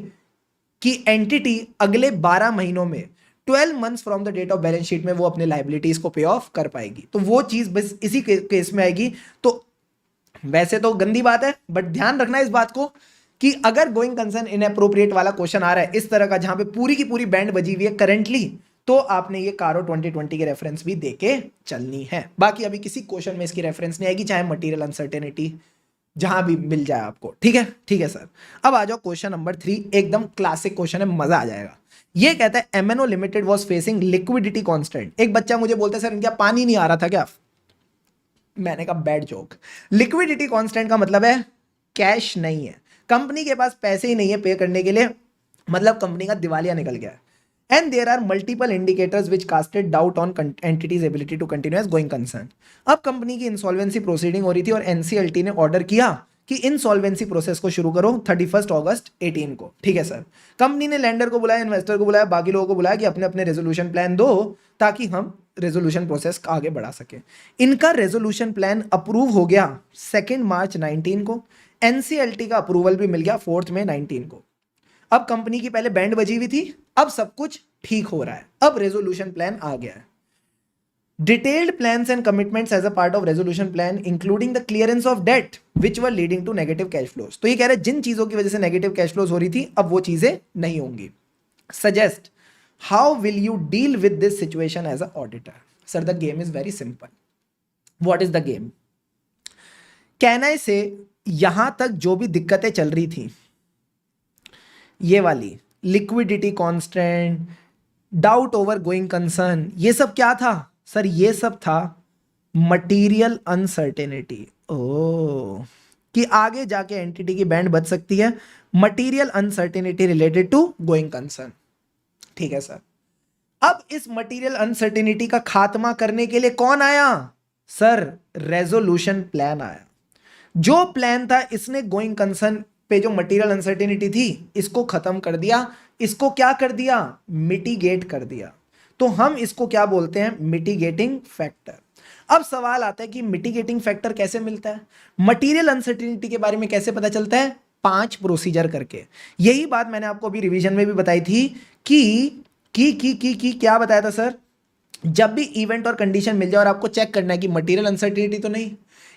कि एंटिटी अगले 12 महीनों में 12 months from the date of balance sheet में वो अपने लाइबिलिटीज को पे ऑफ कर पाएगी? तो वो चीज बस इसी केस में आएगी। तो वैसे तो गंदी बात है, बट ध्यान रखना इस बात को कि अगर गोइंग कंसर्न इनएप्रोप्रिएट वाला क्वेश्चन आ रहा है इस तरह का जहां पे पूरी की पूरी बैंड बजी हुई है करंटली, तो आपने ये कारो 2020 के रेफरेंस भी देके चलनी है। बाकी अभी किसी क्वेश्चन में इसकी रेफरेंस नहीं आएगी, चाहे मटीरियल अनसर्टेनिटी जहां भी मिल जाए आपको, ठीक है? ठीक है सर। अब आ जाओ क्वेश्चन नंबर 3, एकदम क्लासिक क्वेश्चन है, मजा आ जाएगा। ये कहता है MNO limited was facing liquidity constant. एक बच्चा मुझे बोलता है सर इनका पानी नहीं आ रहा था क्या? मैंने कहा बैड जोक। लिक्विडिटी कांस्टेंट का मतलब है कैश नहीं है, कंपनी के पास पैसे ही नहीं है पे करने के लिए, मतलब कंपनी का दिवालिया निकल गया है। And there are multiple indicators which casted doubt on entity's ability to continue as going concern. अब कंपनी की इंसॉल्वेंसी प्रोसीडिंग हो रही थी और एनसीएलटी ने ऑर्डर किया कि इंसॉल्वेंसी प्रोसेस को शुरू करो 31 अगस्त 18 को, ठीक है सर। कंपनी ने लैंडर को बुलाया, इन्वेस्टर को बुलाया, बाकी लोगों को बुलाया कि अपने अपने रेजोल्यूशन प्लान दो ताकि हम रेजोल्यूशन प्रोसेस आगे बढ़ा सके। इनका रेजोल्यूशन प्लान अप्रूव हो गया 2 मार्च 19 को, एनसीएलटी का अप्रूवल भी मिल गया 4 मई 19 को। अब कंपनी की पहले बैंड बजी हुई थी, अब सब कुछ ठीक हो रहा है, अब रेजोल्यूशन प्लान आ गया है। Detailed plans and commitments as a part of resolution plan including the clearance of debt which were leading to negative cash flows. तो ये कह रहे हैं जिन चीजों की वजह से नेगेटिव कैश फ्लोज हो रही थी अब वो चीजें नहीं होंगी। Suggest how will you deal with this situation as a auditor? Sir the game is very simple. What is the game? कहना से यहां तक जो भी दिक्कतें चल रही थी, ये वाली liquidity constant, doubt over going concern, ये सब क्या था सर? ये सब था मटीरियल अनसर्टेनिटी। ओ, कि आगे जाके एंटिटी की बैंड बच सकती है, material uncertainty related to going concern, ठीक है सर। अब इस मटीरियल अनसर्टेनिटी का खात्मा करने के लिए कौन आया सर? रेजोल्यूशन प्लान आया। जो प्लान था इसने गोइंग कंसर्न पे जो मटीरियल अनसर्टेनिटी थी इसको खत्म कर दिया, इसको क्या कर दिया? मिटिगेट कर दिया। तो हम इसको क्या बोलते हैं? Mitigating factor. अब सवाल आता है कि मिटिगेटिंग फैक्टर कैसे मिलता है? मटीरियल अनसर्टेनिटी के बारे में कैसे पता चलता है? 5 प्रोसीजर करके। यही बात मैंने आपको अभी रिवीजन में भी बताई थी कि क्या बताया था सर? जब भी इवेंट और कंडीशन मिल जाए और आपको चेक करना है कि मटीरियल अनसर्टेनिटी तो नहीं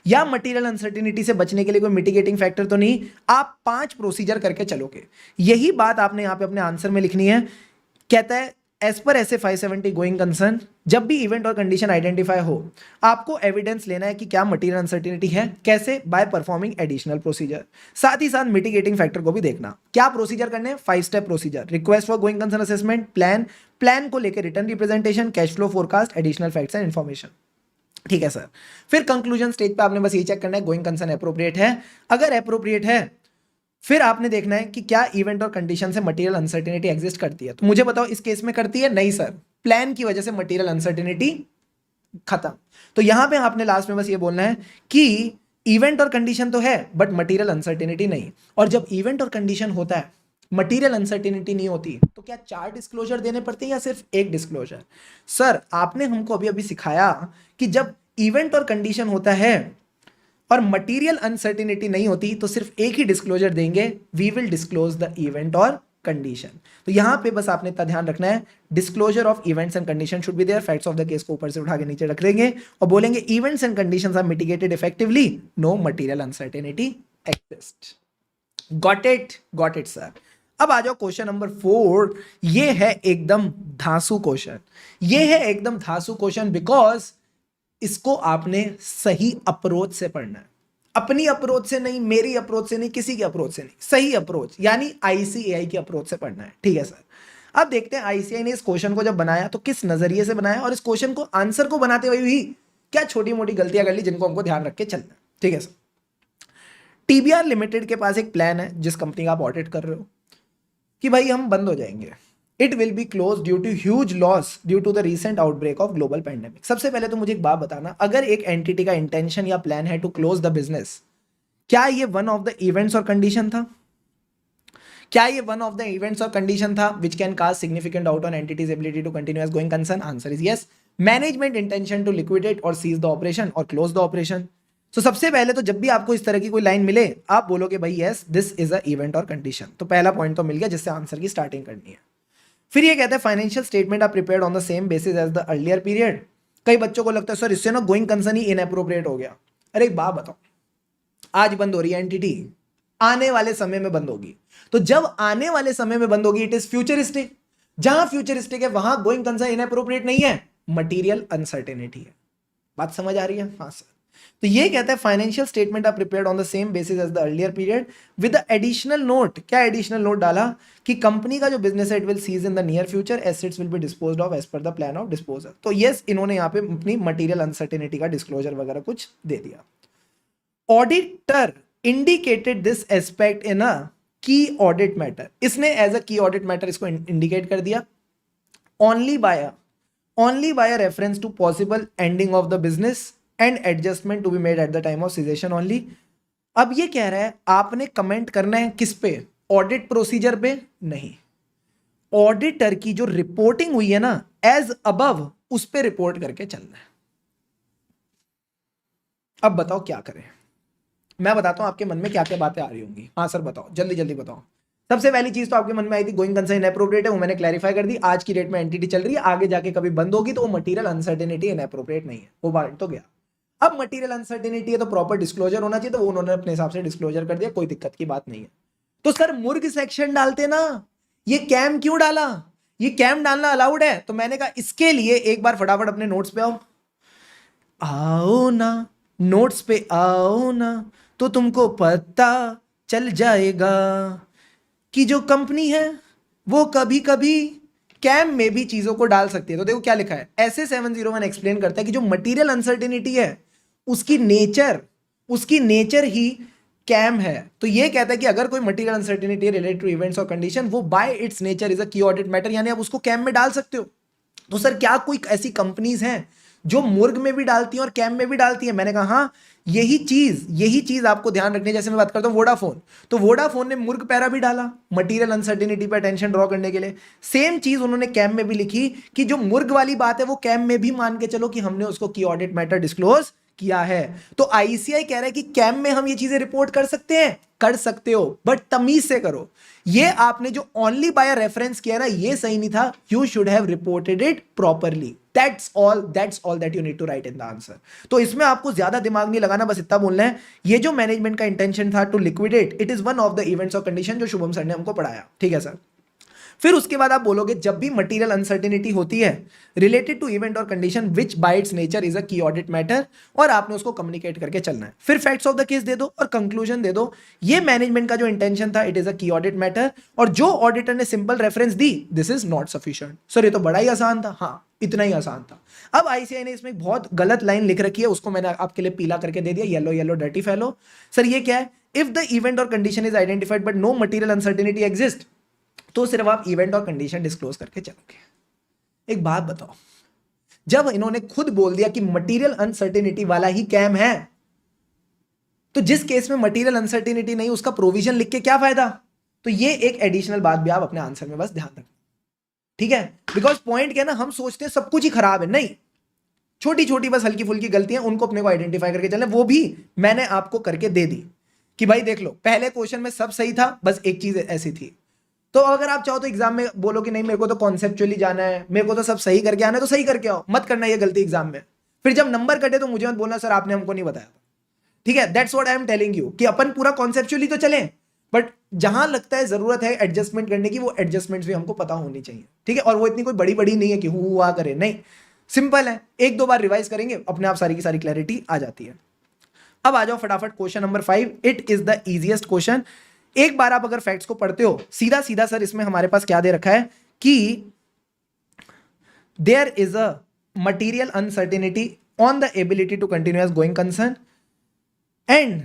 या मटीरियल अनसर्टेनिटी से बचने के लिए कोई मिटिगेटिंग फैक्टर तो नहीं, आप 5 प्रोसीजर करके चलोगे। यही बात आपने यहां पे अपने आंसर में लिखनी है। कहता है as per SA 570 going concern, जब भी इवेंट और कंडीशन आइडेंटिफाई हो आपको एविडेंस लेना है कि क्या मटीरियल अनसर्टेनिटी है। कैसे? By performing additional procedure. साथ ही साथ मिटिगेटिंग फैक्टर को भी देखना। क्या प्रोसीजर करने? 5 step procedure. Request for going concern assessment, plan को लेकर written representation, cash flow forecast, additional facts and information, ठीक है सर। फिर कंक्लूजन स्टेज पे आपने बस ये चेक करना है गोइंग कंसर्न एप्रोप्रिएट है। अगर एप्रोप्रिएट है फिर आपने देखना है कि क्या इवेंट और कंडीशन से मटीरियल अनसर्टेनिटी एग्जिस्ट करती है। तो मुझे बताओ इस केस में करती है? नहीं सर, प्लान की वजह से मटीरियल अनसर्टेनिटी खत्म। तो यहां पे आपने लास्ट में बस ये बोलना है कि इवेंट और कंडीशन तो है बट मटीरियल अनसर्टेनिटी नहीं। और जब इवेंट और कंडीशन होता है मटीरियल अनसर्टेनिटी नहीं होती तो क्या 4 डिस्क्लोजर देने पड़ते हैं या सिर्फ 1 डिस्क्लोजर? सर आपने हमको अभी अभी सिखाया कि जब इवेंट और कंडीशन होता है और मटीरियल अनसर्टेनिटी नहीं होती तो सिर्फ एक ही डिस्क्लोजर देंगे, we will disclose the event और कंडीशन। तो यहां पे बस आपने इतना ध्यान रखना है, disclosure of events and condition should be there. Facts of the case को ऊपर से उठा के नीचे रख देंगे और बोलेंगे events and conditions are mitigated effectively, no material uncertainty exist. Got it sir. अब आ जाओ क्वेश्चन नंबर 4. ये है एकदम धांसू क्वेश्चन. ये है एकदम धांसू क्वेश्चन बिकॉज इसको आपने सही अप्रोच से पढ़ना है. अपनी अप्रोच से नहीं, मेरी अप्रोच से नहीं, किसी की अप्रोच से नहीं, सही अप्रोच यानी आईसीएआई की अप्रोच से पढ़ना है. ठीक है सर. अब देखते हैं आईसीएआई ने इस क्वेश्चन को जब बनाया तो किस नजरिए से बनाया और इस क्वेश्चन को आंसर को बनाते हुए भी क्या छोटी मोटी गलतियां कर ली जिनको हमको ध्यान रख के चलना है. ठीक है सर. टीबीआर लिमिटेड के पास एक प्लान है जिस कंपनी का आप ऑडिट कर रहे हो कि भाई हम बंद हो जाएंगे. It will be close due to huge loss due to the recent outbreak of global pandemic. सबसे पहले तो मुझे एक बात बताना, अगर एक एंटिटी का इंटेंशन या प्लान है टू क्लोज द बिजनेस, क्या ये वन ऑफ द इवेंट्स और कंडीशन था? क्या ये वन ऑफ द इवेंट्स और कंडीशन था which can cast significant doubt on entity's ability to continue as going concern? Answer is yes. Management intention to liquidate और cease the operation और close the operation. तो सबसे पहले तो जब भी आपको इस तरह की कोई लाइन मिले आप बोलोगे भाई yes this is a event और कंडीशन. तो पहला पॉइंट तो मिल गया जिससे आंसर की स्टार्टिंग करनी है. फिर ये कहते हैं financial statement are prepared on the same basis as the earlier period. कई बच्चों को लगता है सर इससे ना गोइंग कंसर्न ही इनएप्रोप्रिएट हो गया. अरे एक बात बताओ, आज बंद हो रही है एंटिटी, आने वाले समय में बंद होगी. तो जब आने वाले समय में बंद होगी इट इज फ्यूचरिस्टिक. जहां फ्यूचरिस्टिक है वहां गोइंग कंसर्न इनएप्रोप्रिएट नहीं है, मटीरियल अनसर्टेनिटी है. बात समझ आ रही है? हाँ सर. तो ये कहता है financial statement are prepared on the same basis as the earlier period with the additional note. क्या एडिशनल नोट डाला कि कंपनी का जो बिजनेस है it will cease in the near future, assets will be disposed of as per the plan of disposal. तो yes इन्होंने यहाँ पे अपनी मटीरियल अनसर्टेनिटी का डिस्क्लोजर वगैरह कुछ दे दिया. Auditor indicated this aspect in a key audit matter. इसने as a key audit matter इसको इंडिकेट कर दिया. Only by reference to possible ending of the business and adjustment to be made at the time of cessation only. अब ये कह रहा है आपने कमेंट करना है किस पे? ऑडिट प्रोसीजर पे नहीं. ऑडिटर की जो रिपोर्टिंग हुई है ना एज अबव उस पे रिपोर्ट करके चलना है. अब बताओ क्या करें? मैं बताता हूं आपके मन में क्या क्या बातें आ रही होंगी. हाँ सर बताओ, जल्दी जल्दी बताओ. सबसे पहली चीज तो आपके मन में आई थी गोइंग कंसर्न इनएप्रोप्रिएट है, वो मैंने क्लैरिफाई कर दी. आज की डेट में एंटिटी चल रही है, आगे जाके कभी बंद होगी तो वो मटीरियल अनसर्टेनिटी इनएप्रोप्रिएट नहीं है, वो बात तो गया. अब मटीरियल अनसर्टेनिटी है तो प्रॉपर डिस्क्लोजर होना चाहिए, तो उन्होंने अपने हिसाब से डिस्क्लोजर कर दिया, कोई दिक्कत की बात नहीं है. तो सर मुर्ग सेक्शन डालते ना, ये कैम क्यों डाला? ये कैम डालना अलाउड है. तो मैंने कहा इसके लिए एक बार फटाफट अपने नोट्स पे आओ ना, नोट्स पे आओ ना, तो तुमको पता चल जाएगा कि जो कंपनी है वो कभी कभी कैम में भी चीजों को डाल सकती है. तो देखो क्या लिखा है, ऐसे 701 एक्सप्लेन करता है कि जो मटीरियल अनसर्टेनिटी है उसकी नेचर ही कैम है. तो ये कहता है कि अगर कोई material uncertainty related to events और कंडीशन, वो by its nature is a key audit matter, यानी आप उसको कैम में डाल सकते हो. तो सर क्या कोई ऐसी कंपनीज हैं जो मुर्ग में भी डालती हैं और कैम में भी डालती हैं? मैंने कहा हाँ, यही चीज आपको ध्यान रखनी है. जैसे मैं बात करता हूं वोडाफोन, तो वोडाफोन ने मुर्ग पैरा भी डाला मटीरियल अनसर्टेनिटी पे अटेंशन ड्रॉ करने के लिए. सेम चीज उन्होंने कैम में भी लिखी कि जो मुर्ग वाली बात है वो कैम में भी मान के चलो कि हमने उसको की ऑडिट मैटर डिस्क्लोज किया है. तो आईसीआई कह रहा है कि कैम में हम ये चीजें रिपोर्ट कर सकते हैं, कर सकते हो, बट तमीज से करो. ये आपने जो ओनली बाय रेफरेंस किया ना, ये सही नहीं था. You should have reported it properly. That's all that you need to write in the answer. तो इसमें आपको ज्यादा दिमाग नहीं लगाना, बस इतना बोलना है ये जो मैनेजमेंट का इंटेंशन था to liquidate, it is one of the events और कंडीशन जो शुभम सर ने हमको पढ़ाया. ठीक है सर. फिर उसके बाद आप बोलोगे जब भी मटीरियल अनसर्टेनिटी होती है रिलेटेड टू इवेंट और condition which bye its nature is a key audit matter, और आपने उसको कम्युनिकेट करके चलना है. फिर फैक्ट्स ऑफ द केस दे दो और कंक्लूजन दे दो. ये मैनेजमेंट का जो इंटेंशन था it is a key audit matter, और जो ऑडिटर ने simple reference the this is not sufficient. Sir ये तो बड़ा ही आसान था. हाँ इतना ही आसान था. अब आईसीआई ने इसमें बहुत गलत लाइन लिख रखी है, उसको मैंने आपके लिए पीला करके दे दिया, yellow yellow dirty fellow. Sir ये क्या है? इफ द इवेंट और condition is identified but no material uncertainty exist, तो सिर्फ आप इवेंट और कंडीशन डिस्क्लोज करके चलोगे. एक बात बताओ, जब इन्होंने खुद बोल दिया कि मटीरियल अनसर्टेनिटी वाला ही कैम है, तो जिस केस में मटीरियल अनसर्टेनिटी नहीं उसका प्रोविजन लिख के क्या फायदा? तो ये एक एडिशनल बात भी आप अपने आंसर में बस ध्यान रखना. ठीक है. बिकॉज पॉइंट क्या है ना, हम सोचते हैं सब कुछ ही खराब है. नहीं, छोटी छोटी बस हल्की फुल्की गलतियां उनको अपने को आइडेंटिफाई करके चलना. वो भी मैंने आपको करके दे दी कि भाई देख लो पहले क्वेश्चन में सब सही था, बस एक चीज ऐसी थी. तो अगर आप चाहो तो एग्जाम में बोलो कि नहीं मेरे को तो कॉन्सेप्चुअली जाना है, मेरे को तो सब सही करके आना है, तो सही करके आओ, मत करना ये गलती एग्जाम में. फिर जब नंबर कटे तो मुझे मत बोलना सर आपने हमको नहीं बताया था. ठीक है, that's what I am telling you कि अपन पूरा कॉन्सेप्चुअली तो चलें, बट जहां लगता है जरूरत है एडजस्टमेंट करने की, वो एडजस्टमेंट्स भी हमको पता होनी चाहिए, ठीक है। और वो इतनी कोई बड़ी बड़ी नहीं है कि हुआ करे, नहीं, सिंपल है, एक दो बार रिवाइज करेंगे अपने आप सारी की सारी क्लैरिटी आ जाती है। अब आ जाओ फटाफट question number 5, it is the easiest question. एक बार आप अगर फैक्ट्स को पढ़ते हो सीधा सीधा, सर इसमें हमारे पास क्या दे रखा है कि there is a material uncertainty on the ability to continue as going concern, and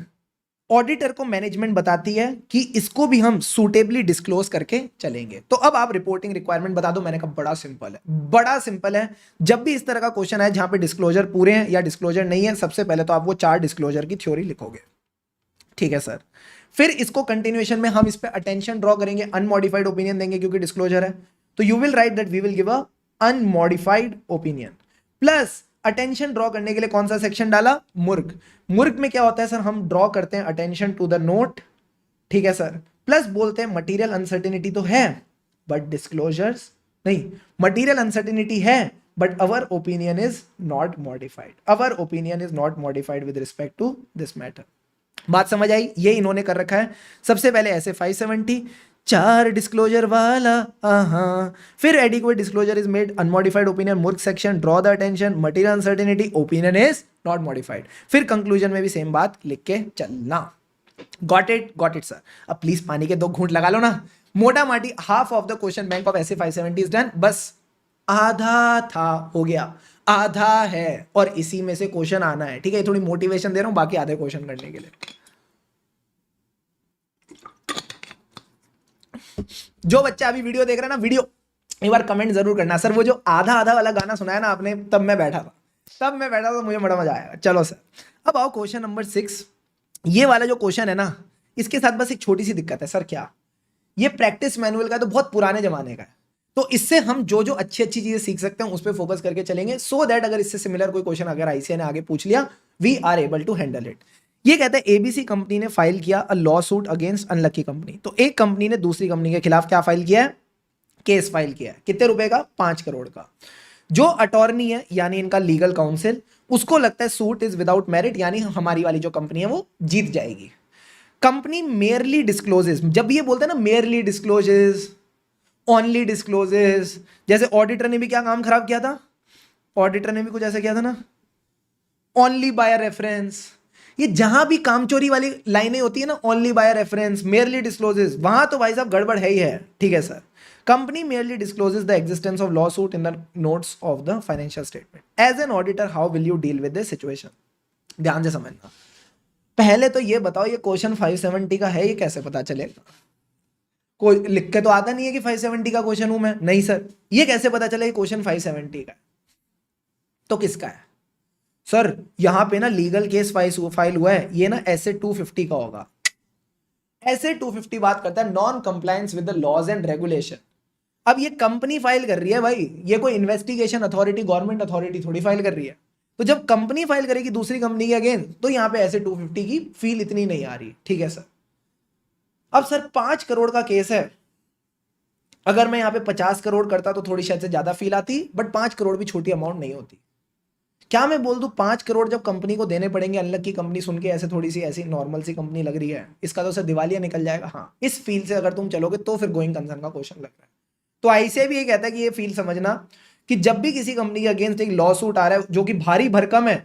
auditor को मैनेजमेंट बताती है कि इसको भी हम सूटेबली डिस्क्लोज करके चलेंगे। तो अब आप रिपोर्टिंग रिक्वायरमेंट बता दो। मैंने कहा बड़ा सिंपल है, बड़ा सिंपल है। जब भी इस तरह का क्वेश्चन है जहां पे डिस्क्लोजर पूरे हैं या डिस्क्लोजर नहीं है, सबसे पहले तो आप वो 4 डिस्क्लोजर की थ्योरी लिखोगे, ठीक है सर। फिर इसको कंटिन्यूएशन में हम इस पे अटेंशन ड्रॉ करेंगे, अनमॉडिफाइड ओपिनियन देंगे क्योंकि डिस्क्लोजर है, तो you will write that we will give a unmodified opinion. Plus attention draw करने के लिए कौन सा सेक्शन डाला, मुर्ग। मुर्ग में क्या होता है सर, हम ड्रॉ करते हैं अटेंशन टू द नोट, ठीक है सर। प्लस बोलते हैं मटीरियल अनसर्टेनिटी तो है बट डिस्क्लोजर्स नहीं, मटीरियल अनसर्टेनिटी है but our opinion is not modified, our opinion is not modified with respect to this matter. बात समझ आई? ये इन्होंने कर रखा है। सबसे पहले ऐसे 570 4 डिस्क्लोजर वाला, फिर adequate disclosure is made, unmodified opinion, मुर्ग section, draw the attention, material uncertainty, opinion is not modified. फिर कंक्लूजन में भी सेम बात लिख के चलना। Got it sir. अब प्लीज पानी के 2 घूंट लगा लो ना। मोटा माटी half of the question bank of ऐसे 570 इज डन। बस आधा था, हो गया, आधा है और इसी में से क्वेश्चन आना है, ठीक है। थोड़ी मोटिवेशन दे रहा हूं, बाकी आधे क्वेश्चन करने के लिए। जो बच्चा अभी वीडियो देख रहा है ना, वीडियो एक बार कमेंट जरूर करना, सर वो जो आधा आधा वाला गाना सुनाया ना आपने, तब मैं बैठा था, तो मुझे बड़ा मजा आया। चलो सर, अब आओ क्वेश्चन नंबर 6। ये वाला जो क्वेश्चन है ना, इसके साथ बस एक छोटी सी दिक्कत है सर। क्या? ये प्रैक्टिस मैनुअल का तो बहुत पुराने जमाने का है, तो इससे हम जो जो अच्छी अच्छी चीजें सीख सकते हैं उस पर फोकस करके चलेंगे, सो दैट अगर इससे सिमिलर कोई क्वेश्चन अगर आईसीएआई ने आगे पूछ लिया, we are able to handle it. ये कहते हैं एबीसी कंपनी ने फाइल किया a lawsuit against unlucky company. तो एक कंपनी ने दूसरी कंपनी के खिलाफ क्या फाइल किया है, केस फाइल किया है। कितने रुपए का? 5 करोड़ का। जो अटॉर्नी है यानी इनका लीगल काउंसिल, उसको लगता है सूट इज विदाउट मेरिट, यानी हमारी वाली जो कंपनी है वो जीत जाएगी। कंपनी मेयरली डिस्क्लोजेस, जब ये बोलते हैं ना मेयरली डिस्क्लोजेस, ओनली डिस्क्लोजेस, जैसे ऑडिटर ने भी क्या काम खराब किया था, ऑडिटर ने भी कुछ ऐसा किया था ना, ओनली बाय रेफरेंस। ये जहां भी कामचोरी वाली लाइनें होती है ना, only by reference, merely discloses, वहां तो भाई साहब गड़बड़ है ही है, ठीक है sir. Company merely discloses the existence of lawsuit in the notes of the financial statement. As an auditor, how will you deal with this situation? ध्यान से समझना। पहले तो ये बताओ, ये क्वेश्चन 570 का है, ये कैसे पता चलेगा? कोई लिख के तो आता नहीं है कि 570 का क्वेश्चन हूं मैं, नहीं सर। ये कैसे पता चले क्वेश्चन 570 का है? तो किसका है सर? यहां पे ना लीगल केस फाइल हुआ है, ये ना ऐसे 250 का होगा। ऐसे 250 बात करता है non compliance with the laws and regulation. अब ये कंपनी फाइल कर रही है भाई, ये कोई इन्वेस्टिगेशन अथॉरिटी, गवर्नमेंट अथॉरिटी थोड़ी फाइल कर रही है। तो जब कंपनी फाइल करेगी दूसरी कंपनी के अगेंस्ट, तो यहां पे ऐसे 250 की फील इतनी नहीं आ रही, ठीक है सर। अब सर 5 करोड़ का केस है, अगर मैं यहां पे 50 करोड़ करता तो थोड़ी शायद से ज्यादा फील आती, बट 5 करोड़ भी छोटी अमाउंट नहीं होती। क्या मैं बोल दूं 5 करोड़ जब कंपनी को देने पड़ेंगे, अनलकी कंपनी सुन के ऐसे थोड़ी सी ऐसी नॉर्मल सी कंपनी लग रही है, इसका तो सर दिवालिया निकल जाएगा। हाँ, इस फील से अगर तुम चलोगे तो फिर गोइंग कंसर्न का क्वेश्चन लग रहा है। तो आईसीआई भी ये कहता है कि ये फील समझना कि जब भी किसी कंपनी के अगेंस्ट एक लॉ सूट आ रहा है जो कि भारी भरकम है,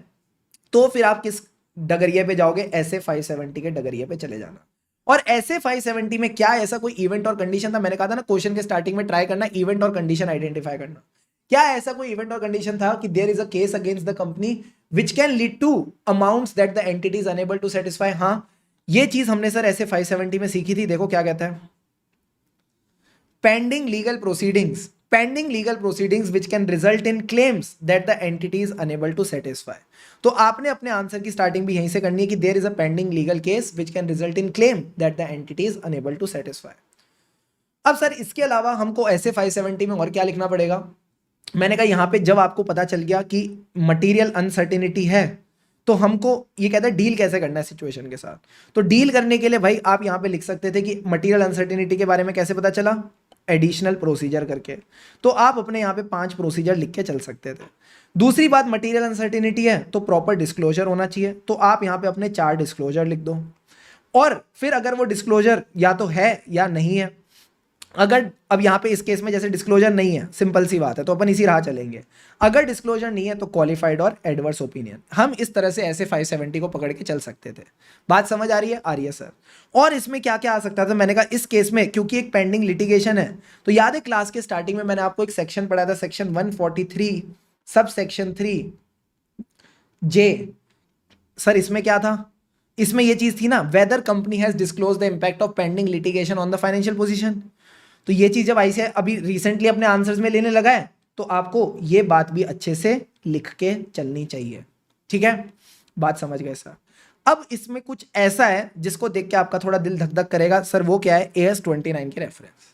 तो फिर आप किस डगरिये पे जाओगे? ऐसे 570 के डगरिये पे चले जाना। और ऐसे 570 में क्या ऐसा कोई इवेंट और कंडीशन था? मैंने कहा था ना क्वेश्चन के स्टार्टिंग में ट्राई करना इवेंट और कंडीशन आइडेंटिफाई करना। क्या ऐसा कोई इवेंट और कंडीशन था कि there is a case against the company which can lead to amounts that the entity is unable to satisfy? हाँ, ये चीज हमने सर ऐसे 570 में सीखी थी। देखो क्या कहता है, pending legal proceedings which can result in claims that the entity is unable to satisfy. तो आपने अपने आंसर की स्टार्टिंग भी यहीं से करनी है कि there is a pending legal case which can result in claim that the entity is unable to satisfy. अब सर इसके अलावा हमको ऐसे 570 में और क्या लिखना पड़ेगा? मैंने कहा यहां पे जब आपको पता चल गया कि मटीरियल अनसर्टेनिटी है, तो हमको ये कहता है डील कैसे करना है सिचुएशन के साथ। तो डील करने के लिए भाई आप यहां पे लिख सकते थे कि मटीरियल अनसर्टेनिटी के बारे में कैसे पता चला? एडिशनल प्रोसीजर करके। तो आप अपने यहाँ पे 5 प्रोसीजर लिख के चल सकते थे। दूसरी बात मटेरियल अनसर्टेनिटी है तो प्रॉपर डिस्क्लोजर होना चाहिए, तो आप यहां पे अपने 4 डिस्क्लोजर लिख दो। और फिर अगर वो डिस्क्लोजर या तो है या नहीं है, अगर अब यहाँ पे इस केस में जैसे डिस्क्लोजर नहीं है, सिंपल सी बात है, तो अपन इसी राह चलेंगे। अगर डिस्क्लोजर नहीं है तो क्वालिफाइड और एडवर्स ओपिनियन, हम इस तरह से ऐसे 570 को पकड़ के चल सकते थे। बात समझ आ रही है? आ रही है सर। और इसमें क्या क्या आ सकता था, मैंने कहा इस केस में क्योंकि एक पेंडिंग लिटिगेशन है, तो याद है क्लास के स्टार्टिंग में मैंने आपको एक सेक्शन पढ़ाया था, सेक्शन 143 सब सेक्शन 3 जे। सर इसमें क्या था, इसमें ये चीज थी ना, weather company has disclose the impact of pending litigation on the financial position. तो ये चीज जब ऐसे अभी रिसेंटली अपने आंसर्स में लेने लगा है, तो आपको ये बात भी अच्छे से लिख के चलनी चाहिए। ठीक है, बात समझ गए सर। अब इसमें कुछ ऐसा है जिसको देख के आपका थोड़ा दिल धक धक करेगा, सर वो क्या है, AS 29 के रेफरेंस।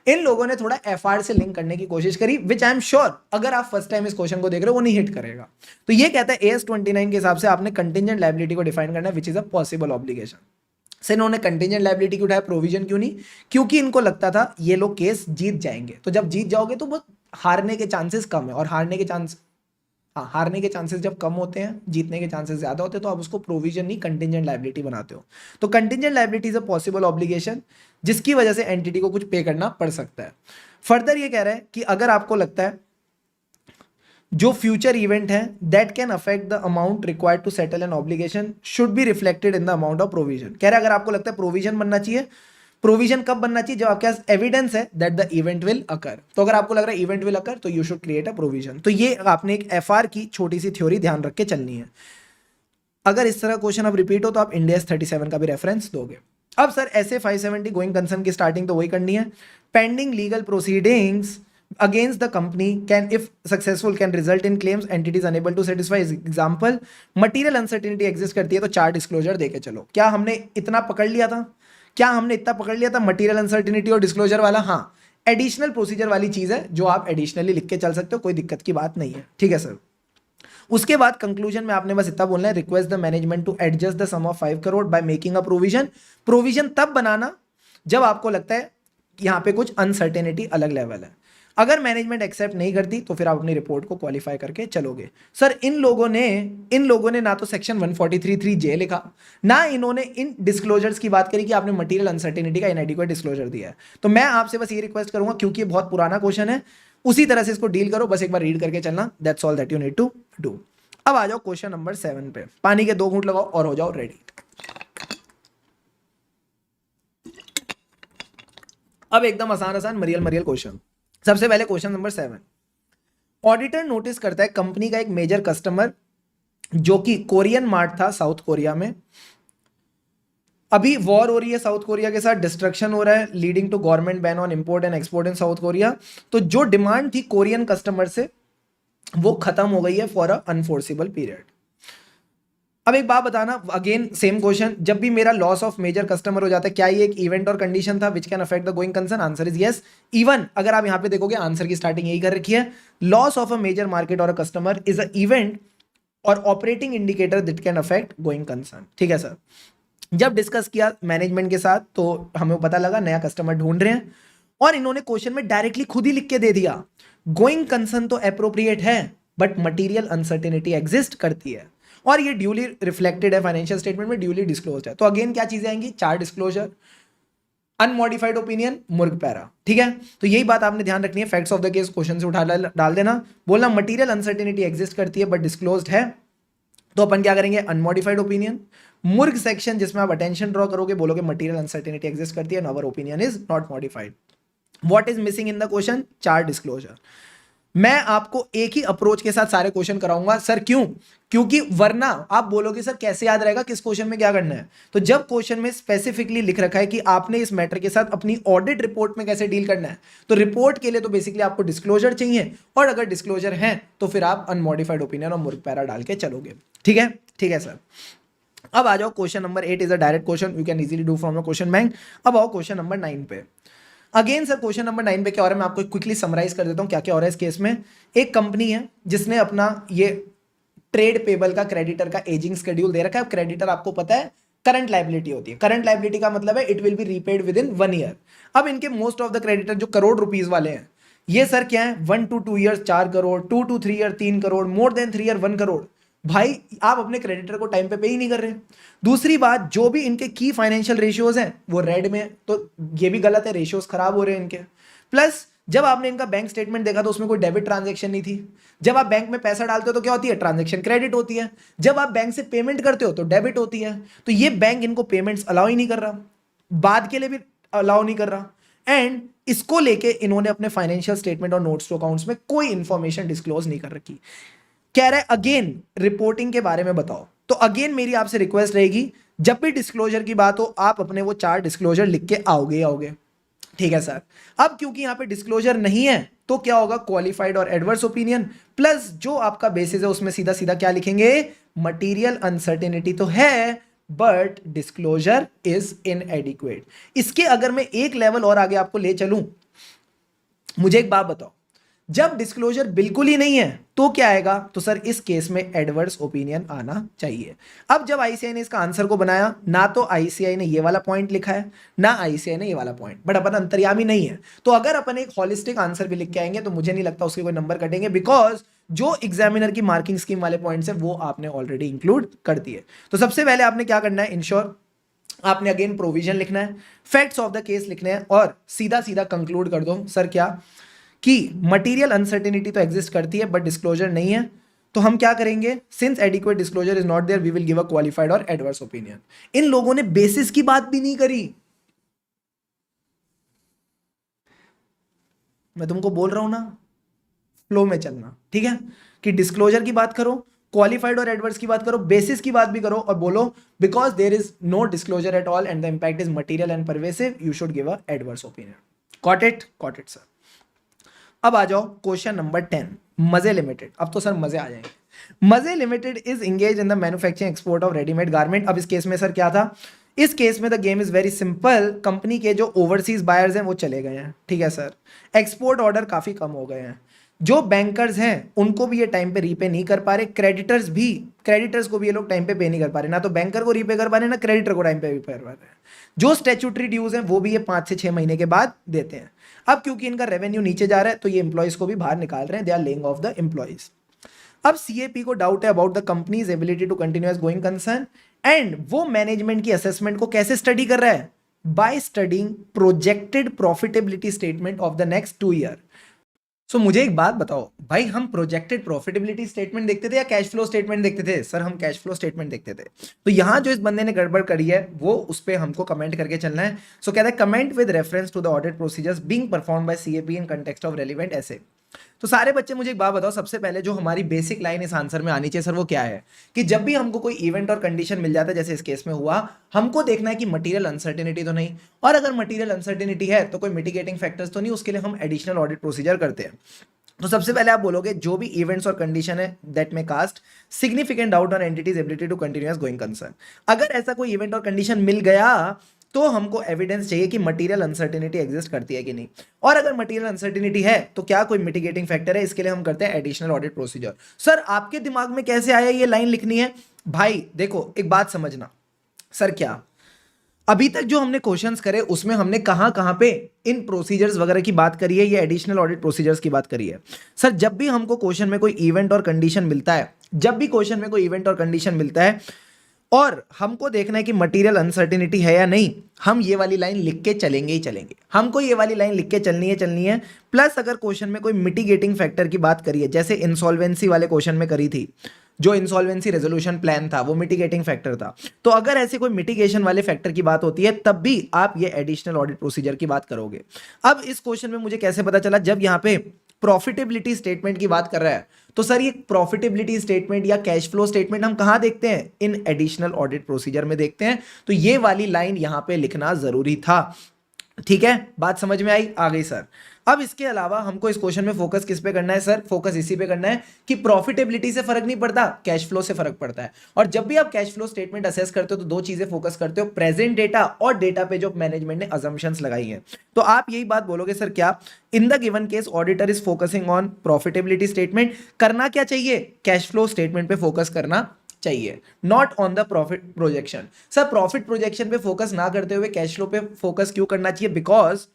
इन लोगों ने थोड़ा FR से लिंक करने की कोशिश करी, विच आई एम श्योर अगर आप फर्स्ट टाइम इस क्वेश्चन को देख रहे हो वो नहीं हिट करेगा। तो ये कहता है AS 29 के हिसाब से आपने कंटिंजेंट लायबिलिटी को डिफाइन करना है, which is a possible obligation. से इन्होंने कंटिंजेंट लायबिलिटी क्यों उठाया, प्रोविजन क्यों नहीं? क्योंकि इनको लगता था ये लोग केस जीत जाएंगे, तो जब जीत जाओगे तो वो हारने के चांसेस कम है, और हारने के चांसेस जब कम होते हैं, जीतने के चांसेस ज्यादा होते हैं, तो आप उसको प्रोविजन नहीं कंटिंजेंट लायबिलिटी बनाते हो। तो contingent liability is a possible obligation जिसकी वजह से एंटिटी को कुछ पे करना पड़ सकता है। फर्दर ये कह रहा है कि अगर आपको लगता है जो फ्यूचर इवेंट है that can affect the amount required to settle an obligation should be reflected in the amount of provision. कह रहा है अगर आपको लगता है प्रोविजन बनना चाहिए, प्रोविजन कब बनना चाहिए, जब आपके पास एविडेंस है that the event will occur. तो अगर आपको लग रहा है इवेंट विल अकर, तो you should create a provision. तो ये आपने एक FR की छोटी सी थ्योरी ध्यान रख के चलनी है। अगर इस तरह क्वेश्चन अब रिपीट हो तो आप इंडिया 37 का भी रेफरेंस दोगे। अब सर ऐसे 570 गोइंग कंसर्न की स्टार्टिंग तो वही करनी है, pending legal proceedings against the company can, if successful, can result in claims entities unable to satisfy। Example, material uncertainty exist करती है तो 4 डिस्क्लोजर देके चलो। क्या हमने इतना पकड़ लिया था? क्या हमने इतना पकड़ लिया था मटीरियल अनसर्टिनिटी और डिस्क्लोजर वाला? हाँ, एडिशनल प्रोसीजर वाली चीज है जो आप एडिशनली लिख के चल सकते हो, कोई दिक्कत की बात नहीं है। ठीक है सर। उसके बाद कंक्लूजन में आपने बस इतना बोलना है, request the management to adjust the sum of 5 crore by making a provision. Provision तब बनाना जब आपको लगता है यहां पे कुछ अनसर्टेनिटी अलग लेवल है। अगर मैनेजमेंट एक्सेप्ट नहीं करती तो फिर आप अपनी रिपोर्ट को क्वालिफाई करके चलोगे। सर इन लोगों ने ना तो सेक्शन 143(3)J लिखा, ना इन्होंने इन डिस्क्लोजर्स की बात करी कि आपने मटेरियल अनसर्टेनिटी का इनएडिक्वेट डिस्क्लोजर दिया है। तो मैं आपसे बस ये रिक्वेस्ट करूंगा, क्योंकि ये बहुत पुराना क्वेश्चन है, उसी तरह से इसको डील करो, बस एक बार रीड करके चलना, that's all that you need to do. अब आ जाओ क्वेश्चन नंबर 7 पे, पानी के 2 घूंट लगाओ और हो जाओ रेडी। अब एकदम आसान आसान मरियल क्वेश्चन। सबसे पहले क्वेश्चन नंबर 7, ऑडिटर नोटिस करता है कंपनी का एक मेजर कस्टमर जो कि कोरियन मार्ट था साउथ कोरिया में, अभी वॉर हो रही है साउथ कोरिया के साथ, डिस्ट्रक्शन हो रहा है leading to government ban on import and export in South Korea. तो जो डिमांड थी कोरियन कस्टमर से वो खत्म हो गई है फॉर अ अनफोर्सिबल पीरियड। अब एक बात बताना, अगेन सेम क्वेश्चन, जब भी मेरा लॉस ऑफ मेजर कस्टमर हो जाता है, क्या ये एक इवेंट और कंडीशन था which can affect the going concern? Answer is yes. Even अगर आप यहां पे देखोगे आंसर की स्टार्टिंग यही कर रखी है, loss of a major market और a customer is a event और operating indicator that can affect going concern. ठीक है सर। जब डिस्कस किया मैनेजमेंट के साथ तो हमें पता लगा नया कस्टमर ढूंढ रहे हैं, और इन्होंने क्वेश्चन में डायरेक्टली खुद ही लिख के दे दिया, गोइंग कंसर्न तो अप्रोप्रिएट है बट मटीरियल अनसर्टेनिटी एग्जिस्ट करती है, और ये ड्यूली रिफ्लेक्टेड है फाइनेंशियल स्टेटमेंट में, ड्यूली डिस्क्लोज्ड है। तो अगेन क्या चीजें आएंगी? 4 डिस्क्लोजर, अनमॉडिफाइड ओपिनियन, मुर्ग पैरा। ठीक है, तो यही बात आपने ध्यान रखनी है। Facts of the case question से उठा डाल देना, बोलना मटीरियल अनसर्टेनिटी एग्जिस्ट करती है बट डिस्क्लोज्ड है, तो अपन क्या करेंगे? Unmodified opinion. मुर्ग सेक्शन जिसमें आप अटेंशन ड्रॉ करोगे, बोलोगे मटीरियल अनसर्टेनिटी एग्जिस्ट करती है, our opinion is not modified. What is missing in the question? 4 disclosure. मैं आपको एक ही अप्रोच के साथ सारे क्वेश्चन कराऊंगा। सर क्यों? क्योंकि वरना आप बोलोगे सर कैसे याद रहेगा किस क्वेश्चन में क्या करना है। तो जब क्वेश्चन में स्पेसिफिकली लिख रखा है कि आपने इस मैटर के साथ अपनी ऑडिट रिपोर्ट में कैसे डील करना है, तो रिपोर्ट के लिए तो बेसिकली आपको डिस्क्लोजर चाहिए, और अगर डिस्क्लोजर है तो फिर आप अनमॉडिफाइड ओपिनियन और मुर्ग पैरा डाल के चलोगे। ठीक है, ठीक है सर। अब आ जाओ question number 8 is a direct question, you can easily do from a question bank. अब आओ क्वेश्चन नंबर 9 पे। अगेन सर क्वेश्चन नंबर 9 पे क्या हो रहा है, मैं आपको क्विकली समराइज कर देता हूं क्या क्या हो रहा है इस केस में। एक कंपनी है जिसने अपना ये ट्रेड पेबल का क्रेडिटर का एजिंग शेड्यूल दे रखा है। क्रेडिटर आपको पता है करंट लायबिलिटी होती है। करंट लायबिलिटी का मतलब है it will be repaid with in 1 year. अब इनके मोस्ट ऑफ द क्रेडिटर जो करोड़ रुपीस वाले हैं, ये सर क्या है, 1 to 2 years 4 crore, 2 to 3 year 3 crore, more than 3 year 1 crore. भाई आप अपने क्रेडिटर को टाइम पे ही नहीं कर रहे। दूसरी बात, जो भी इनके की फाइनेंशियल रेशियोज हैं वो रेड में, तो ये भी गलत है, रेशियोज खराब हो रहे हैं इनके। प्लस जब आपने इनका बैंक स्टेटमेंट देखा तो उसमें कोई डेबिट ट्रांजैक्शन नहीं थी। जब आप बैंक में पैसा डालते हो तो क्या होती है, ट्रांजैक्शन क्रेडिट होती है। जब आप बैंक से पेमेंट करते हो तो डेबिट होती है। तो ये बैंक इनको पेमेंट्स अलाउ ही नहीं कर रहा, बाद के लिए भी अलाउ नहीं कर रहा। एंड इसको लेके इन्होंने अपने फाइनेंशियल स्टेटमेंट और नोट्स टू अकाउंट्स में कोई इंफॉर्मेशन डिस्क्लोज नहीं कर रखी। कह रहा है अगेन रिपोर्टिंग के बारे में बताओ। तो अगेन मेरी आपसे रिक्वेस्ट रहेगी, जब भी डिस्क्लोजर की बात हो आप अपने वो 4 डिस्क्लोजर लिख के आओगे। ठीक है सर। अब क्योंकि यहां पे डिस्क्लोजर नहीं है तो क्या होगा, क्वालिफाइड और एडवर्स ओपिनियन, प्लस जो आपका बेसिस है उसमें सीधा सीधा क्या लिखेंगे, मटीरियल अनसर्टेनिटी तो है बट डिस्क्लोजर इज इनएडिक्वेट। इसके अगर मैं एक लेवल और आगे आपको ले चलूं, मुझे एक बात बताओ, जब डिस्क्लोजर बिल्कुल ही नहीं है तो क्या आएगा, तो सर इस केस में एडवर्स ओपिनियन आना चाहिए। अब जब आईसीआई ने इसका आंसर को बनाया, ना तो आईसीआई ने ये वाला पॉइंट लिखा है ना आईसीआई ने ये वाला पॉइंट, बट अपन अंतर्यामी नहीं है, तो अगर अपन एक हॉलिस्टिक आंसर भी लिख के आएंगे तो मुझे नहीं लगता उसके कोई नंबर कटेंगे, बिकॉज जो एग्जामिनर की मार्किंग स्कीम वाले पॉइंट्स है वो आपने ऑलरेडी इंक्लूड कर दिए। तो सबसे पहले आपने क्या करना है, इंश्योर आपने अगेन प्रोविजन लिखना है, फैक्ट्स ऑफ द केस लिखने हैं और सीधा सीधा कंक्लूड कर दो सर क्या, कि मटेरियल अनसर्टेनिटी तो एग्जिस्ट करती है बट डिस्क्लोजर नहीं है। तो हम क्या करेंगे, since adequate disclosure is not there we will give a qualified और एडवर्स ओपिनियन। इन लोगों ने बेसिस की बात भी नहीं करी। मैं तुमको बोल रहा हूं ना, फ्लो में चलना, ठीक है, कि डिस्क्लोजर की बात करो, क्वालिफाइड और एडवर्स की बात करो, बेसिस की बात भी करो और बोलो because there is no disclosure at all and the impact is material and pervasive, you should give a adverse opinion. Got it sir. अब आ जाओ क्वेश्चन नंबर 10, मजे लिमिटेड। अब तो सर मजे आ जाएंगे। मजे limited is engage in the manufacturing export of readymade garment. अब इस केस में सर क्या था, इस केस में the game is very simple, company के जो ओवरसीज बायर्स हैं वो चले गए हैं, ठीक है सर, एक्सपोर्ट ऑर्डर काफी कम हो गए हैं, जो बैंकर्स हैं उनको भी ये टाइम पे रीपे नहीं कर पा रहे, क्रेडिटर्स को भी ये लोग टाइम पे पे नहीं कर पा रहे, ना तो बैंकर को रीपे कर पा रहे ना क्रेडिटर को टाइम पे रीपे कर पा रहे हैं, जो स्टैट्यूटरी ड्यूज हैं वो भी ये 5 से 6 महीने के बाद देते हैं। अब क्योंकि इनका रेवेन्यू नीचे जा रहा है तो ये इंप्लॉइज को भी बाहर निकाल रहे हैं, they are laying off the employees. अब सीएपी को डाउट है about the company's ability to continue as going concern, and वो मैनेजमेंट की असेसमेंट को कैसे स्टडी कर रहा है, by studying projected profitability statement of the next 2 year. So मुझे एक बात बताओ भाई, हम प्रोजेक्टेड प्रॉफिटेबिलिटी स्टेटमेंट देखते थे या कैश फ्लो स्टेटमेंट देखते थे? सर हम कैश फ्लो स्टेटमेंट देखते थे। तो यहां जो इस बंदे ने गड़बड़ करी है वो उस पर हमको कमेंट करके चलना है। सो कहता है comment with reference to the audit procedures being performed by CAP in context of relevant SA. तो सारे बच्चे मुझे एक बात बताओ, सबसे पहले जो हमारी बेसिक लाइन इस आंसर में आनी चाहिए सर वो क्या है, कि जब भी हमको कोई इवेंट और कंडीशन मिल जाता है जैसे इस केस में हुआ, हमको देखना है कि मटेरियल अनसर्टेनिटी तो नहीं, और अगर मटेरियल अनसर्टेनिटी है तो कोई मिटिगेटिंग फैक्टर्स तो नहीं, उसके लिए हम एडिशनल ऑडिट प्रोसीजर करते हैं। तो सबसे पहले आप बोलोगे जो भी इवेंट्स और कंडीशन है दैट में cast significant doubt on entity's ability to continue as going concern. अगर ऐसा कोई इवेंट और कंडीशन मिल गया तो हमको एविडेंस चाहिए कि मटेरियल अनसर्टेनिटी एग्जिस्ट करती है कि नहीं, और अगर मटेरियल अनसर्टेनिटी है तो क्या कोई मिटिगेटिंग फैक्टर है, इसके लिए हम करते हैं एडिशनल ऑडिट प्रोसीजर। सर आपके दिमाग में कैसे आया ये लाइन लिखनी है? भाई देखो एक बात समझना, सर क्या अभी तक जो हमने क्वेश्चंस करे उसमें हमने कहां कहां पे इन प्रोसीजर्स वगैरह की बात करी है, ये एडिशनल ऑडिट प्रोसीजर्स की बात करी है। सर जब भी हमको क्वेश्चन में कोई इवेंट और कंडीशन मिलता है, जब भी क्वेश्चन में कोई इवेंट और कंडीशन मिलता है और हमको देखना है कि मटेरियल अनसर्टेनिटी है या नहीं, हम ये वाली लाइन लिख के चलेंगे ही चलेंगे, हमको ये वाली लाइन लिख के चलनी है। प्लस अगर क्वेश्चन में कोई मिटिगेटिंग फैक्टर की बात करी है, जैसे इंसॉल्वेंसी वाले क्वेश्चन में करी थी, जो इंसॉल्वेंसी रेजोल्यूशन प्लान था वो मिटिगेटिंग फैक्टर था, तो अगर ऐसे कोई मिटिगेशन वाले फैक्टर की बात होती है तब भी आप ये एडिशनल ऑडिट प्रोसीजर की बात करोगे। अब इस क्वेश्चन में मुझे कैसे पता चला, जब यहाँ पे प्रॉफिटेबिलिटी स्टेटमेंट की बात कर रहा है, तो सर ये प्रॉफिटेबिलिटी स्टेटमेंट या कैश फ्लो स्टेटमेंट हम कहां देखते हैं, इन एडिशनल ऑडिट प्रोसीजर में देखते हैं। तो ये वाली लाइन यहां पे लिखना जरूरी था। ठीक है, बात समझ में आई? आ गई सर। अब इसके अलावा हमको इस क्वेश्चन में फोकस किस पे करना है सर? फोकस इसी पे करना है कि प्रॉफिटेबिलिटी से फर्क नहीं पड़ता, कैश फ्लो से फर्क पड़ता है। और जब भी आप कैश फ्लो स्टेटमेंट असेस करते हो तो दो चीजें फोकस करते हो, प्रेजेंट डेटा और डेटा पे जो मैनेजमेंट ने अजम्पशंस लगाई हैं। तो आप यही बात बोलोगे सर क्या, in the given case auditor is focusing on profitability statement, करना क्या चाहिए, कैश फ्लो स्टेटमेंट पे फोकस करना चाहिए, not on the profit projection. Sir profit projection पे फोकस ना करते हुए कैश फ्लो पे फोकस क्यों करना चाहिए? बिकॉज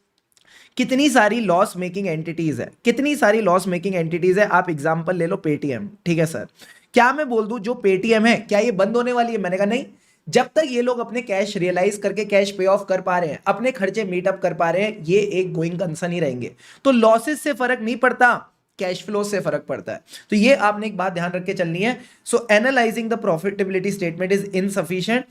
कितनी सारी लॉस मेकिंग एंटिटीज है, कितनी सारी लॉस मेकिंग एंटिटीज है। आप एग्जांपल ले लो पेटीएम, ठीक है सर, क्या मैं बोल दूं जो पेटीएम है क्या ये बंद होने वाली है? मैंने कहा नहीं, जब तक ये लोग अपने कैश रियलाइज करके कैश पे ऑफ कर पा रहे हैं, अपने खर्चे मीटअप कर पा रहे हैं, ये एक गोइंग कंसर्न ही रहेंगे। तो लॉसेस से फर्क नहीं पड़ता, कैश फ्लो से फर्क पड़ता है। तो ये आपने एक बात ध्यान रख के चलनी है। So analysing the profitability statement is insufficient.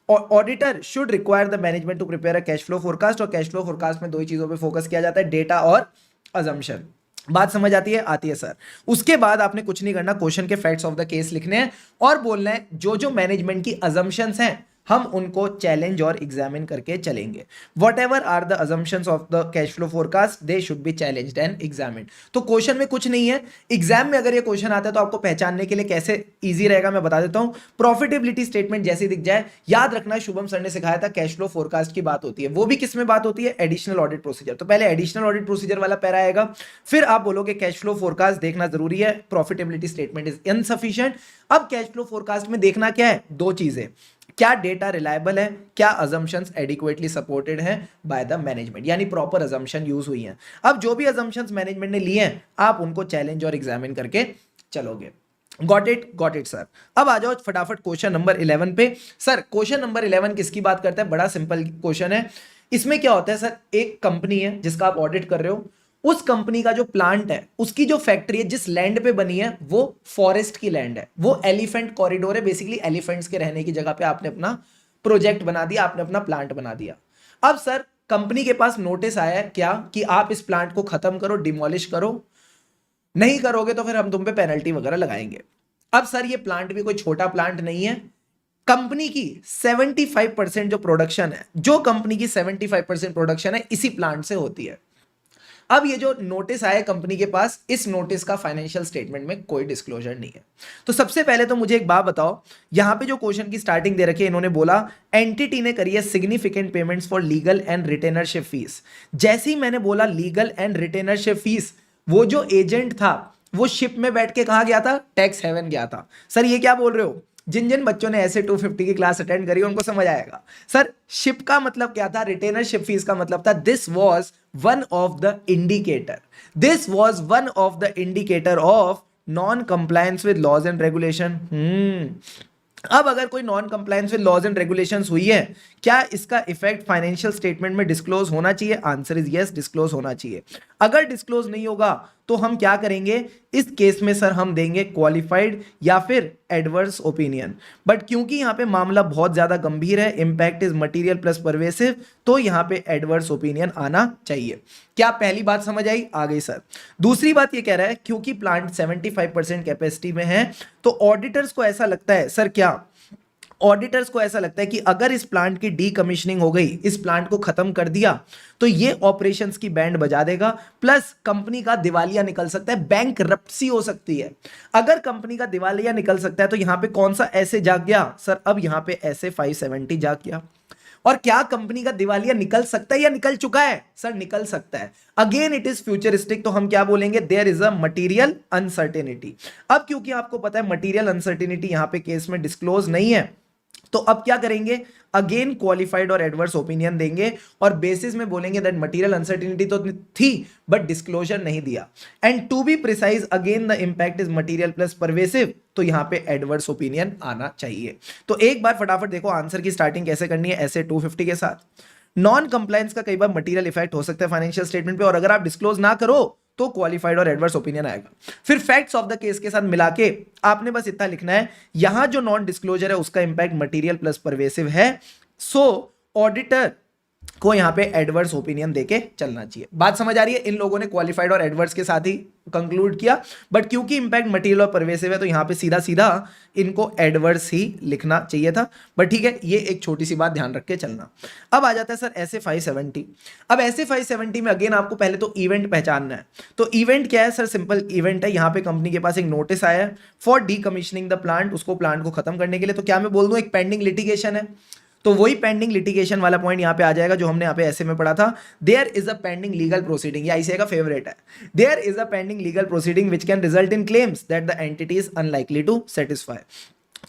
Auditor should require the management to prepare a cash flow forecast. और कैश फ्लो फोरकास्ट में दो ही चीजों पे फोकस किया जाता है, डेटा और अजम्पशन। बात समझ आती है? आती है सर। उसके बाद आपने कुछ नहीं करना, क्वेश्चन के फैक्ट्स ऑफ द केस लिखने हैं और बोलना है जो जो मैनेजमेंट की अजम्पशंस हैं हम उनको चैलेंज और एग्जामिन करके चलेंगे। Whatever are the assumptions of the cash flow forecast they should be challenged and examined. तो क्वेश्चन में कुछ नहीं है, एग्जाम में अगर ये क्वेश्चन आता है तो आपको पहचानने के लिए कैसे इजी रहेगा मैं बता देता हूं। प्रॉफिटेबिलिटी स्टेटमेंट जैसे दिख जाए, याद रखना शुभम सर ने सिखाया था कैश फ्लो फोरकास्ट की बात होती है, वो भी किस में बात होती है? Additional audit procedure. तो पहले एडिशनल ऑडिट प्रोसीजर वाला पैरा आएगा, फिर आप बोलोगे कैश फ्लो फोरकास्ट देखना जरूरी है, प्रॉफिटेबिलिटी स्टेटमेंट इज इनसफिशिएंट। अब कैश फ्लो फोरकास्ट में देखना क्या है? दो चीजें, क्या डेटा रिलायबल है, क्या अजम्पशंस एडिक्वेटली सपोर्टेड हैं बाय द मैनेजमेंट, यानी प्रॉपर अजम्पशन यूज हुई हैं। अब जो भी अजम्पशंस मैनेजमेंट ने लिए हैं आप उनको चैलेंज और एग्जामिन करके चलोगे। Got it sir. अब आ जाओ फटाफट क्वेश्चन नंबर 11 पे। सर क्वेश्चन नंबर 11 किसकी बात करता है? बड़ा सिंपल क्वेश्चन है। इसमें क्या होता है सर, एक कंपनी है जिसका आप ऑडिट कर रहे हो, उस कंपनी का जो प्लांट है, उसकी जो फैक्ट्री है जिस लैंड पे बनी है वो फॉरेस्ट की लैंड है, वो एलिफेंट कॉरिडोर है, बेसिकली एलिफेंट्स के रहने की जगह पे आपने अपना प्रोजेक्ट बना दिया, आपने अपना प्लांट बना दिया। अब सर कंपनी के पास नोटिस आया है क्या कि आप इस प्लांट को खत्म करो, डिमोलिश करो, नहीं करोगे तो फिर हम तुम पे पेनल्टी वगैरह लगाएंगे। अब सर ये प्लांट भी कोई छोटा प्लांट नहीं है, कंपनी की 75% जो प्रोडक्शन है, जो कंपनी की 75% प्रोडक्शन है इसी प्लांट से होती है। अब ये जो नोटिस आया कंपनी के पास, इस नोटिस का फाइनेंशियल स्टेटमेंट में कोई डिस्क्लोजर नहीं है। तो सबसे पहले तो मुझे एक बात बताओ, यहां पे जो क्वेश्चन की स्टार्टिंग दे रखी है, इन्होंने बोला एंटिटी ने करी है significant payments for legal and रिटेनरशिप fees. जैसे ही मैंने बोला लीगल एंड रिटेनरशिप फीस, वो जो एजेंट था वो शिप में बैठ के कहां गया था? टैक्स हेवन गया था। सर ये क्या बोल रहे हो? जिन जिन बच्चों ने ऐसे 250 की क्लास अटेंड करी उनको समझ आएगा। सर शिप का मतलब क्या था? रिटेनरशिप फीस का मतलब था this was one of the indicator, this was one of the indicator of non compliance with laws and regulation. अब अगर कोई non compliance with laws and regulations हुई है, क्या इसका इफेक्ट फाइनेंशियल स्टेटमेंट में डिस्क्लोज होना चाहिए? आंसर इज यस, डिस्क्लोज होना चाहिए। अगर डिस्क्लोज नहीं होगा तो हम क्या करेंगे? इस केस में सर हम देंगे क्वालिफाइड या फिर एडवर्स ओपिनियन। बट क्योंकि यहां पे मामला बहुत ज्यादा गंभीर है, impact is material plus pervasive, तो यहां पे एडवर्स ओपिनियन आना चाहिए। क्या पहली बात समझ आई? आ गई सर। दूसरी बात ये कह रहा है क्योंकि प्लांट 75% कैपेसिटी में है, तो ऑडिटर्स को ऐसा लगता है, सर क्या ऑडिटर्स को ऐसा लगता है कि अगर इस प्लांट की डीकमिशनिंग हो गई, इस प्लांट को खत्म कर दिया, तो ये ऑपरेशंस की बैंड बजा देगा, प्लस कंपनी का दिवालिया निकल सकता है, बैंकरप्सी हो सकती है। अगर कंपनी का दिवालिया निकल सकता है तो यहां पे कौन सा ऐसे जाग गया? सर अब यहां पे ऐसे 570 जाग गया। और क्या कंपनी का दिवालिया निकल सकता है या निकल चुका है? सर निकल सकता है। अगेन इट इज फ्यूचरिस्टिक, तो हम क्या बोलेंगे? There is a material uncertainty. अब क्योंकि आपको पता है मटीरियल अनसर्टेनिटी यहां पे केस में डिस्क्लोज नहीं है, तो अब क्या करेंगे? अगेन क्वालिफाइड और एडवर्स ओपिनियन देंगे और बेसिस में बोलेंगे दैट मटीरियल अनसर्टेनिटी तो थी बट डिस्क्लोजर नहीं दिया। And to be precise again the impact is material plus pervasive, तो यहां पे एडवर्स ओपिनियन आना चाहिए। तो एक बार फटाफट देखो आंसर की स्टार्टिंग कैसे करनी है, ऐसे 250 के साथ। नॉन कंप्लायंस का कई बार मटीरियल इफेक्ट हो सकता है फाइनेंशियल स्टेटमेंट पे, और अगर आप डिस्क्लोज ना करो तो क्वालिफाइड और एडवर्स ओपिनियन आएगा। फिर फैक्ट्स ऑफ द केस के साथ मिला के आपने बस इतना लिखना है, यहां जो नॉन डिस्क्लोजर है उसका इंपैक्ट मटीरियल प्लस परवेसिव है, सो ऑडिटर को यहां पे एडवर्स ओपिनियन देके चलना चाहिए। बात समझ आ रही है? इन लोगों ने क्वालिफाइड और एडवर्स के साथ ही कंक्लूड किया, बट क्योंकि इंपैक्ट मटीरियल और परवेसिव है तो यहां पे सीधा सीधा इनको एडवर्स ही लिखना चाहिए था। बट ठीक है, ये एक छोटी सी बात ध्यान रख के चलना। अब आ जाता है सर ऐसे 570। अब ऐसे 570 में अगेन आपको पहले तो इवेंट पहचानना है। तो इवेंट क्या है सर? सिंपल इवेंट है, यहां पे कंपनी के पास एक नोटिस आया है फॉर डीकमिशनिंग द प्लांट, उसको प्लांट को खत्म करने के लिए। तो क्या मैं बोल दूं एक पेंडिंग लिटिगेशन है, तो वही पेंडिंग लिटिगेशन वाला पॉइंट यहां पे आ जाएगा जो हमने यहां पे ऐसे में पढ़ा था। There is a pending legal proceeding, या ICAI का फेवरेट है। There is a pending legal proceeding which can result in claims that the entity is unlikely to satisfy.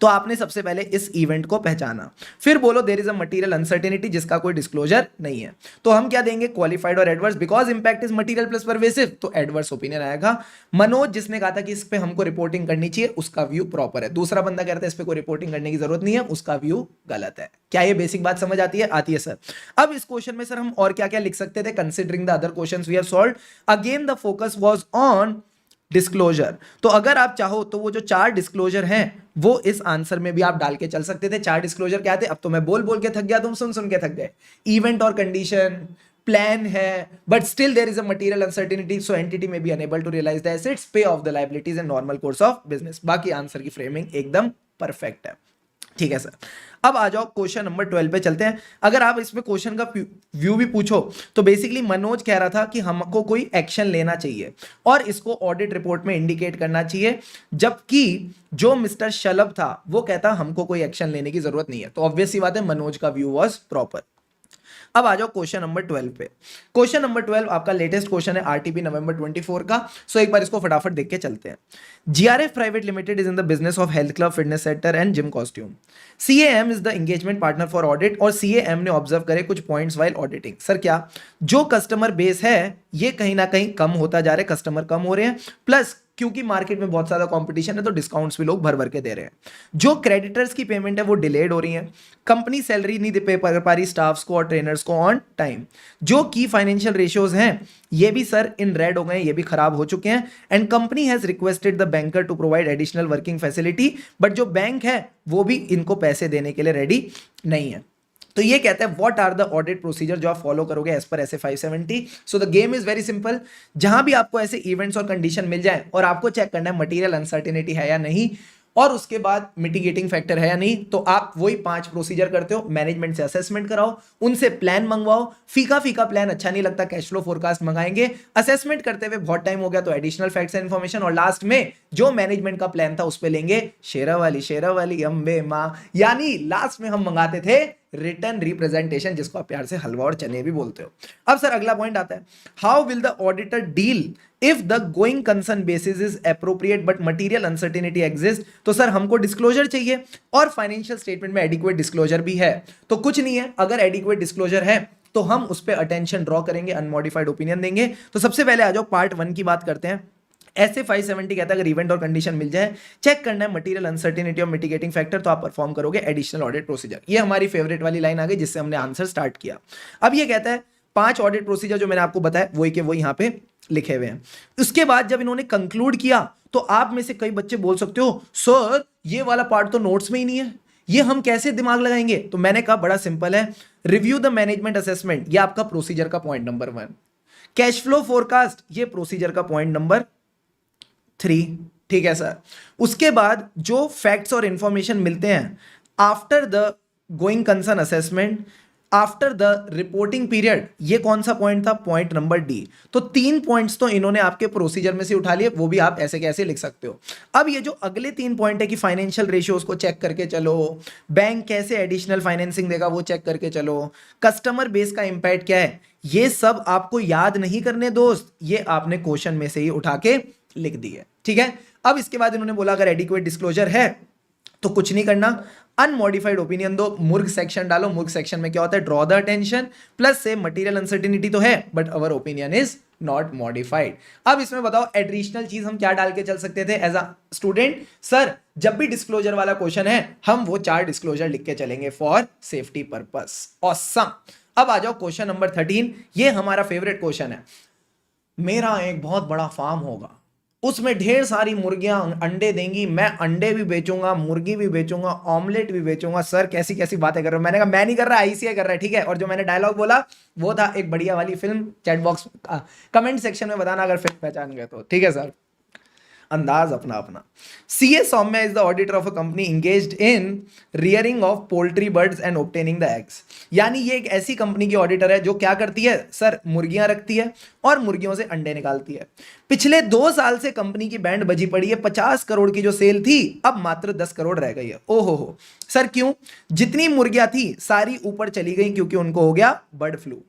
तो आपने सबसे पहले इस इवेंट को पहचाना, फिर बोलो there is a material uncertainty जिसका कोई डिस्क्लोजर नहीं है, तो हम क्या देंगे क्वालिफाइड और adverse, because impact is material plus pervasive, तो एडवर्स ओपिनियन आएगा। मनोज जिसने कहा था कि इस पे हमको रिपोर्टिंग करनी चाहिए, उसका व्यू प्रॉपर है। दूसरा बंदा कह रहा था इस पे कोई रिपोर्टिंग करने की जरूरत नहीं है, उसका व्यू गलत है। क्या ये बेसिक बात समझ आती है? आती है सर। अब इस क्वेश्चन में सर हम और क्या क्या लिख सकते थे? Considering the other questions we have solved, again the focus was on disclosure. तो अगर आप चाहो तो वो जो 4 डिस्क्लोजर हैं वो इस आंसर में भी आप डाल के चल सकते थे। 4 डिस्क्लोजर क्या थे? अब तो मैं बोल बोल के थक गया, तुम सुन सुन के थक गए। इवेंट और कंडीशन, प्लान है, but still there is a material uncertainty, so entity may be unable to realise the assets, pay off the liabilities in normal course of business. बाकी आंसर की फ्रेमिंग एकदम परफेक्ट है। ठीक है sir. अब आ जाओ क्वेश्चन नंबर 12 पे चलते हैं। अगर आप इसमें क्वेश्चन का व्यू भी पूछो तो बेसिकली मनोज कह रहा था कि हमको कोई एक्शन लेना चाहिए और इसको ऑडिट रिपोर्ट में इंडिकेट करना चाहिए, जबकि जो मिस्टर शलभ था वो कहता हमको कोई एक्शन लेने की जरूरत नहीं है। तो ऑब्वियस सी बात है मनोज का व्यू वाज प्रॉपर। अब आ जाओ क्वेश्चन नंबर 12 पे। क्वेश्चन नंबर 12 आपका लेटेस्ट क्वेश्चन है आरटीपी नवंबर 24 का, सो एक बार इसको फटाफट देख के चलते हैं। GRF private limited is in the business of health club, fitness centre and gym costume. CAM is the engagement partner for audit, और सीएएम ने ऑब्जर्व करे कुछ पॉइंट्स वाइल ऑडिटिंग। सर क्या जो कस्टमर बेस है ये कहीं ना कहीं कम होता जा रहा है, कस्टमर कम हो रहे हैं, प्लस क्योंकि मार्केट में बहुत ज्यादा कंपटीशन है तो डिस्काउंट्स भी लोग भर भर के दे रहे हैं। जो क्रेडिटर्स की पेमेंट है वो डिलेड हो रही है, कंपनी सैलरी नहीं दे पे कर पा रही स्टाफ्स को और ट्रेनर्स को ऑन टाइम। जो की फाइनेंशियल रेशियोज हैं ये भी सर इन रेड हो गए, ये भी खराब हो चुके हैं। And company has requested the banker to provide additional working facility, but जो बैंक है वो भी इनको पैसे देने के लिए रेडी नहीं है। तो ये कहता है what are the audit procedure जो आप फॉलो करोगे as per SA 570। So the game is very simple, जहां भी आपको ऐसे इवेंट्स और कंडीशन मिल जाए और आपको चेक करना है मटेरियल अनसर्टेनिटी है या नहीं और उसके बाद मिटिगेटिंग फैक्टर है या नहीं, तो आप वही 5 प्रोसीजर करते हो। मैनेजमेंट से असेसमेंट कराओ, उनसे प्लान मंगवाओ, फीका फीका प्लान अच्छा नहीं लगता, कैश फ्लो फोरकास्ट मंगाएंगे, असेसमेंट करते हुए बहुत टाइम हो गया तो एडिशनल फैक्ट्स एंड इन्फॉर्मेशन, और लास्ट में जो मैनेजमेंट का प्लान था उस पे लेंगे शेरा वाली अंबे माँ, यानी लास्ट में हम मंगाते थे रिटर्न रिप्रेजेंटेशन, जिसको आप प्यार से हलवा और चने भी बोलते हो। अब सर अगला पॉइंट आता है, how will the auditor deal if the going concern basis is appropriate but material uncertainty exist. तो सर हमको डिस्क्लोजर चाहिए और फाइनेंशियल स्टेटमेंट में एडिक्वेट डिस्क्लोजर भी है, तो कुछ नहीं है, अगर एडिक्वेट डिस्क्लोजर है तो हम उस पर अटेंशन ड्रॉ करेंगे, अनमॉडिफाइड ओपिनियन देंगे। तो सबसे पहले आ जाओ पार्ट 1 की बात करते हैं। ऐसे 570 कहता है अगर इवेंट और कंडीशन मिल जाए, चेक करना है मटेरियल अनसर्टेनिटी और मिटिगेटिंग फैक्टर, तो आप परफॉर्म करोगे एडिशनल ऑडिट प्रोसीजर। ये हमारी फेवरेट वाली लाइन आ गई जिससे हमने आंसर स्टार्ट किया। अब ये कहता है 5 ऑडिट प्रोसीजर जो मैंने आपको बताया वही के वो यहां पे लिखे हुए हैं। उसके बाद जब इन्होंने कंक्लूड किया तो आप में से कई बच्चे बोल सकते हो सर ये वाला पार्ट तो नोट्स में ही नहीं है, ये हम कैसे दिमाग लगाएंगे? तो मैंने कहा बड़ा सिंपल है, रिव्यू द मैनेजमेंट असेसमेट, ये आपका प्रोसीजर का point number 1। Cash flow forecast, ये प्रोसीजर का पॉइंट नंबर 3। ठीक है सर। उसके बाद जो फैक्ट्स और इंफॉर्मेशन मिलते हैं after the going concern assessment, after the reporting period, ये कौन सा पॉइंट था? Point number D. तो 3 पॉइंट्स तो इन्होंने आपके प्रोसीजर में से उठा लिए, वो भी आप ऐसे कैसे लिख सकते हो। अब ये जो अगले 3 पॉइंट है कि फाइनेंशियल रेशियोज को चेक करके चलो, बैंक कैसे एडिशनल फाइनेंसिंग देगा वो चेक करके चलो, कस्टमर बेस का इंपैक्ट क्या है, ये सब आपको याद नहीं करने दोस्त, ये आपने क्वेश्चन में से ही उठा के लिख दिए। ठीक है। अब इसके बाद इन्होंने बोला अगर एडिक्वेट डिस्क्लोजर है तो कुछ नहीं करना, अनमॉडिफाइड ओपिनियन दो, मुर्ग सेक्शन डालो। मुर्ग सेक्शन में क्या होता है? ड्रॉ द अटेंशन प्लस से मटेरियल अनसर्टेनिटी तो है but our opinion is not modified. अब इसमें बताओ एडिशनल चीज हम क्या डाल के चल सकते थे एज अ स्टूडेंट? सर जब भी डिस्क्लोजर वाला क्वेश्चन है हम वो 4 डिस्क्लोजर लिख के चलेंगे फॉर सेफ्टी पर्पस। ऑसम। अब आ जाओ क्वेश्चन नंबर 13, ये हमारा फेवरेट क्वेश्चन है। मेरा एक बहुत बड़ा फार्म होगा, उसमें ढेर सारी मुर्गियां अंडे देंगी, मैं अंडे भी बेचूंगा, मुर्गी भी बेचूंगा, ऑमलेट भी बेचूंगा। सर कैसी कैसी बातें कर रहे हो? मैंने कहा मैं नहीं कर रहा, आईसीआई कर रहा है। ठीक है। और जो मैंने डायलॉग बोला वो था एक बढ़िया वाली film, chat box comment section में बताना अगर फिल्म पहचान गए तो। ठीक है सर, अंदाज अपना अपना। CA Saumya is the auditor of a company engaged in rearing of poultry birds and obtaining the eggs. यानी ये एक ऐसी कंपनी की ऑडिटर है जो क्या करती है सर? मुर्गियां रखती है और मुर्गियों से अंडे निकालती है। पिछले 2 साल से कंपनी की बैंड बजी पड़ी है, 50 करोड़ की जो सेल थी अब मात्र 10 करोड़ रह गई है। ओहो हो सर क्यों? जितनी मुर्गियां थी सारी ऊपर चली गई क्योंकि उनको हो गया बर्ड फ्लू।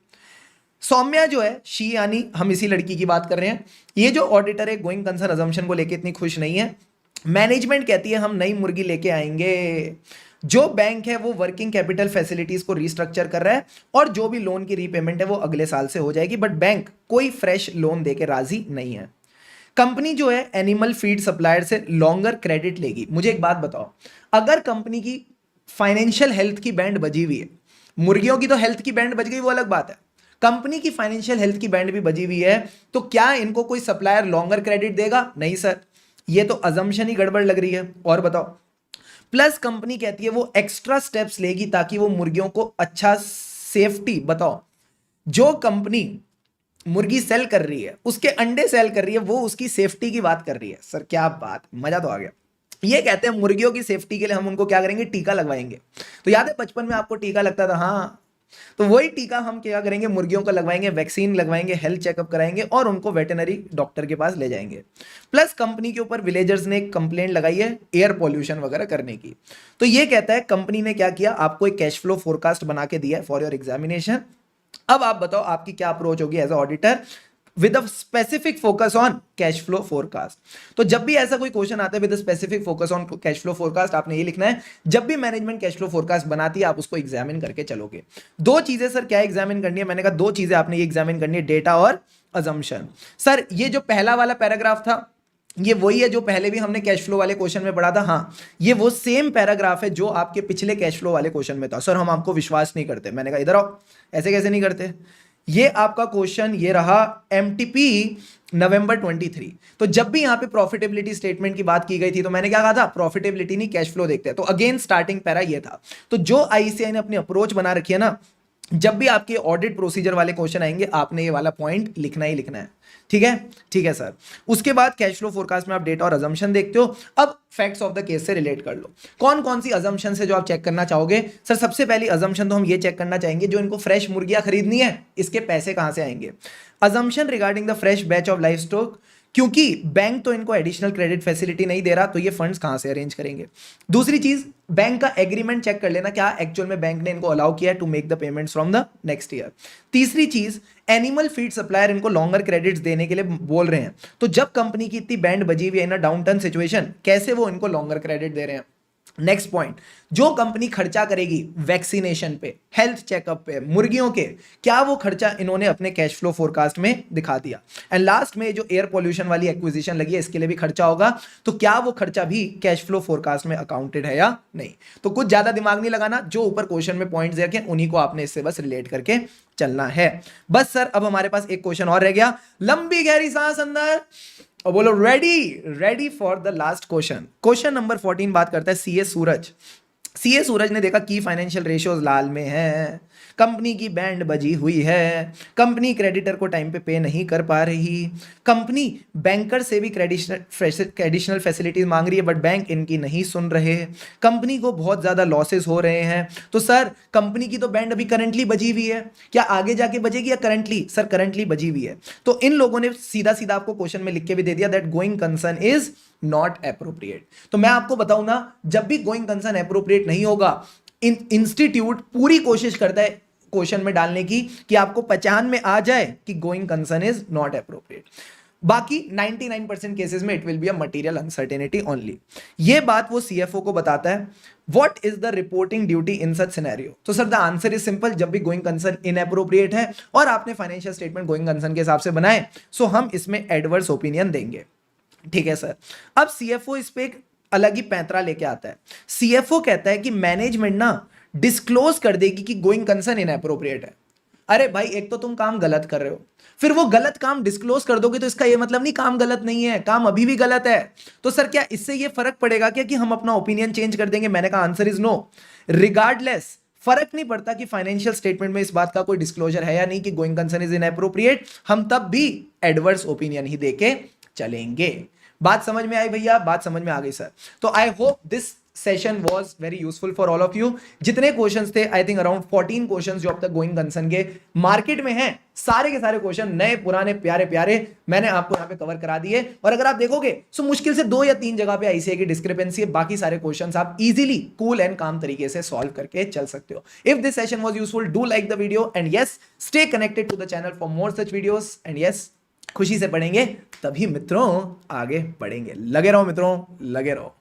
सौम्या जो है, शी यानी हम इसी लड़की की बात कर रहे हैं, ये जो ऑडिटर है गोइंग कंसर्न अजम्पशन को लेके इतनी खुश नहीं है। मैनेजमेंट कहती है हम नई मुर्गी लेके आएंगे। जो बैंक है वो वर्किंग कैपिटल फैसिलिटीज को रिस्ट्रक्चर कर रहा है और जो भी लोन की रीपेमेंट है वो अगले साल से हो जाएगी, बट बैंक कोई फ्रेश लोन देके राजी नहीं है। कंपनी जो है एनिमल फीड सप्लायर से लॉन्गर क्रेडिट लेगी। मुझे एक बात बताओ, अगर कंपनी की फाइनेंशियल हेल्थ की बैंड बजी हुई है, मुर्गियों की तो हेल्थ की बैंड बज गई वो अलग बात है, कंपनी की फाइनेंशियल हेल्थ की बैंड भी बजी हुई है, तो क्या इनको कोई सप्लायर लॉन्गर क्रेडिट देगा? नहीं सर, ये तो अजम्पशन ही गड़बड़ लग रही है। और बताओ, प्लस कंपनी कहती है वो एक्स्ट्रा स्टेप्स लेगी ताकि वो मुर्गियों को अच्छा सेफ्टी, बताओ जो कंपनी मुर्गी सेल कर रही है, उसके अंडे सेल कर रही है, वो उसकी सेफ्टी की बात कर रही है। सर क्या बात, मजा तो आ गया। ये कहते हैं मुर्गियों की सेफ्टी के लिए हम उनको क्या करेंगे, टीका लगवाएंगे। तो याद है बचपन में आपको टीका लगता था? हाँ, तो वही टीका हम क्या करेंगे, मुर्गियों को लगवाएंगे, वैक्सीन लगवाएंगे, हेल्थ चेकअप कराएंगे और उनको वेटनरी डॉक्टर के पास ले जाएंगे। प्लस कंपनी के ऊपर विलेजर्स ने एक कंप्लेंट लगाई है एयर पॉल्यूशन वगैरह करने की। तो ये कहता है कंपनी ने क्या किया, आपको एक कैश फ्लो फोरकास्ट बना के दिया है फॉर योर एग्जामिनेशन। अब आप बताओ आपकी क्या अप्रोच होगी as a auditor with a specific focus on cash flow forecast. तो जब भी ऐसा कोई क्वेश्चन आता है with specific focus on cash flow forecast, आपने ये लिखना है, जब भी मैनेजमेंट कैश फ्लो फोरकास्ट बनाती है आप उसको एग्जामिन करके चलोगे। दो चीजें सर क्या एग्जामिन करनी है, मैंने कहा दो चीजें आपने ये एग्जामिन करनी है, डेटा और अजम्पशन। सर ये जो पहला वाला पैराग्राफ था ये वही है जो पहले भी हमने कैश फ्लो वाले क्वेश्चन में पढ़ा था। हाँ, ये वो सेम पैराग्राफ है जो आपके पिछले कैश फ्लो वाले क्वेश्चन में था। सर हम आपको विश्वास नहीं करते। मैंने कहा इधर आओ, ऐसे कैसे नहीं करते। ये आपका क्वेश्चन ये रहा एमटीपी नवंबर 23। तो जब भी यहां पे प्रॉफिटेबिलिटी स्टेटमेंट की बात की गई थी तो मैंने क्या कहा था, प्रॉफिटेबिलिटी नहीं कैश फ्लो देखते हैं। तो अगेन स्टार्टिंग पैरा ये था। तो जो आईसीआई ने अपनी अप्रोच बना रखी है ना, जब भी आपके ऑडिट प्रोसीजर वाले क्वेश्चन आएंगे आपने ये वाला पॉइंट लिखना ही लिखना है। ठीक है, ठीक है सर। उसके बाद कैश फ्लो फोरकास्ट में आप डेटा और अजम्पशन देखते हो। अब फैक्ट्स ऑफ द केस से रिलेट कर लो, कौन कौन सी अजम्पशन है जो आप चेक करना चाहोगे। सर सबसे पहली अजम्पशन तो हम ये चेक करना चाहेंगे, जो इनको फ्रेश मुर्गियां खरीदनी है इसके पैसे कहां से आएंगे। Assumption regarding the fresh batch of life stock, क्योंकि बैंक तो इनको एडिशनल क्रेडिट फैसिलिटी नहीं दे रहा, तो ये फंड्स कहां से अरेंज करेंगे। दूसरी चीज, बैंक का एग्रीमेंट चेक कर लेना, क्या एक्चुअल में बैंक ने इनको अलाउ किया है to make the payments from the next year. तीसरी चीज, एनिमल फीड सप्लायर इनको लॉन्गर क्रेडिट्स देने के लिए बोल रहे हैं, तो जब कंपनी की इतनी बैंड बजी हुई है इन डाउन टर्न सिचुएशन, कैसे वो इनको लॉन्गर क्रेडिट दे रहे हैं। नेक्स्ट पॉइंट, जो कंपनी खर्चा करेगी वैक्सीनेशन पे, हेल्थ चेकअप पे, मुर्गियों के, क्या वो खर्चा इन्होंने अपने कैश फ्लो फोरकास्ट में दिखा दिया। एंड लास्ट में जो एयर पॉल्यूशन वाली एक्विजिशन लगी है इसके लिए भी खर्चा होगा, तो क्या वो खर्चा भी कैश फ्लो फोरकास्ट में अकाउंटेड है या नहीं। तो कुछ ज्यादा दिमाग नहीं लगाना, जो ऊपर क्वेश्चन में पॉइंट्स रखे उन्हीं को आपने इससे बस रिलेट करके चलना है। बस सर अब हमारे पास एक क्वेश्चन और रह गया, लंबी गहरी सांस अंदर और बोलो ready, ready for the last question. Question number 14 बात करता है सीए सूरज। सीए सूरज ने देखा की फाइनेंशियल रेशियोज लाल में है, कंपनी की बैंड बजी हुई है, कंपनी क्रेडिटर को टाइम पे नहीं कर पा रही, कंपनी बैंकर से भी एडिशनल फैसिलिटीज मांग रही है बट बैंक इनकी नहीं सुन रहे, कंपनी को बहुत ज्यादा लॉसेस हो रहे हैं। तो सर कंपनी की तो बैंड अभी करंटली बजी हुई है, क्या आगे जाके बजेगी या करंटली? सर करंटली बजी हुई है। तो इन लोगों ने सीधा सीधा आपको क्वेश्चन में लिख के भी दे दिया that going concern is not appropriate. तो मैं आपको बताऊं ना, जब भी गोइंग कंसर्न एप्रोप्रिएट नहीं होगा, इंस्टीट्यूट पूरी कोशिश करता है क्वेश्चन में डालने की कि आपको पहचान में आ जाए कि going concern is not appropriate. बाकी 99% केसेस में it will be a material uncertainty only. ये बात वो सीएफओ को बताता है। What is the reporting duty in such scenario? तो sir the answer is simple, जब भी गोइंग कंसर्न इनएप्रोप्रिएट है और आपने फाइनेंशियल स्टेटमेंट गोइंग कंसर्न के हिसाब से बनाए, सो हम इसमें एडवर्स ओपिनियन देंगे। ठीक है सर। अब सीएफओ इस पे एक अलग ही पैंतरा लेके आता है। सीएफओ कहता है कि मैनेजमेंट ना डिस्क्लोज कर देगी कि गोइंग कंसर्न इनएप्रोप्रिएट है। अरे भाई, एक तो तुम काम गलत कर रहे हो, फिर वो गलत काम डिस्क्लोज कर दोगे तो इसका ये मतलब नहीं काम गलत नहीं है, काम अभी भी गलत है। तो सर क्या इससे ये फर्क पड़ेगा क्या कि हम अपना ओपिनियन चेंज कर देंगे? मैंने कहा आंसर इज नो। रिगार्डलेस, फर्क नहीं पड़ता कि फाइनेंशियल स्टेटमेंट में इस बात का कोई डिस्क्लोजर है या नहीं कि गोइंग कंसर्न इज इनएप्रोप्रिएट, हम तब भी एडवर्स ओपिनियन ही देके चलेंगे। बात समझ में आई भैया? बात समझ में आ गई सर। तो I hope this session was very useful for all of you. जितने क्वेश्चंस थे, आई थिंक अराउंड 14 क्वेश्चंस जो अब तक गोइंग कंसर्न के मार्केट में हैं, सारे के सारे क्वेश्चन नए पुराने प्यारे प्यारे मैंने आपको यहां पे कवर करा दिए। और अगर आप देखोगे सो मुश्किल से 2 या 3 जगह पे आईसीआई की डिस्क्रिपेंसी है, बाकी सारे क्वेश्चंस आप इजीली कूल एंड काम तरीके से सॉल्व करके चल सकते हो। If this session was useful, do like the video and yes, stay connected to the channel for more such videos and yes, खुशी से पढ़ेंगे, तभी मित्रों आगे बढ़ेंगे। लगे रहो मित्रों, लगे रहो।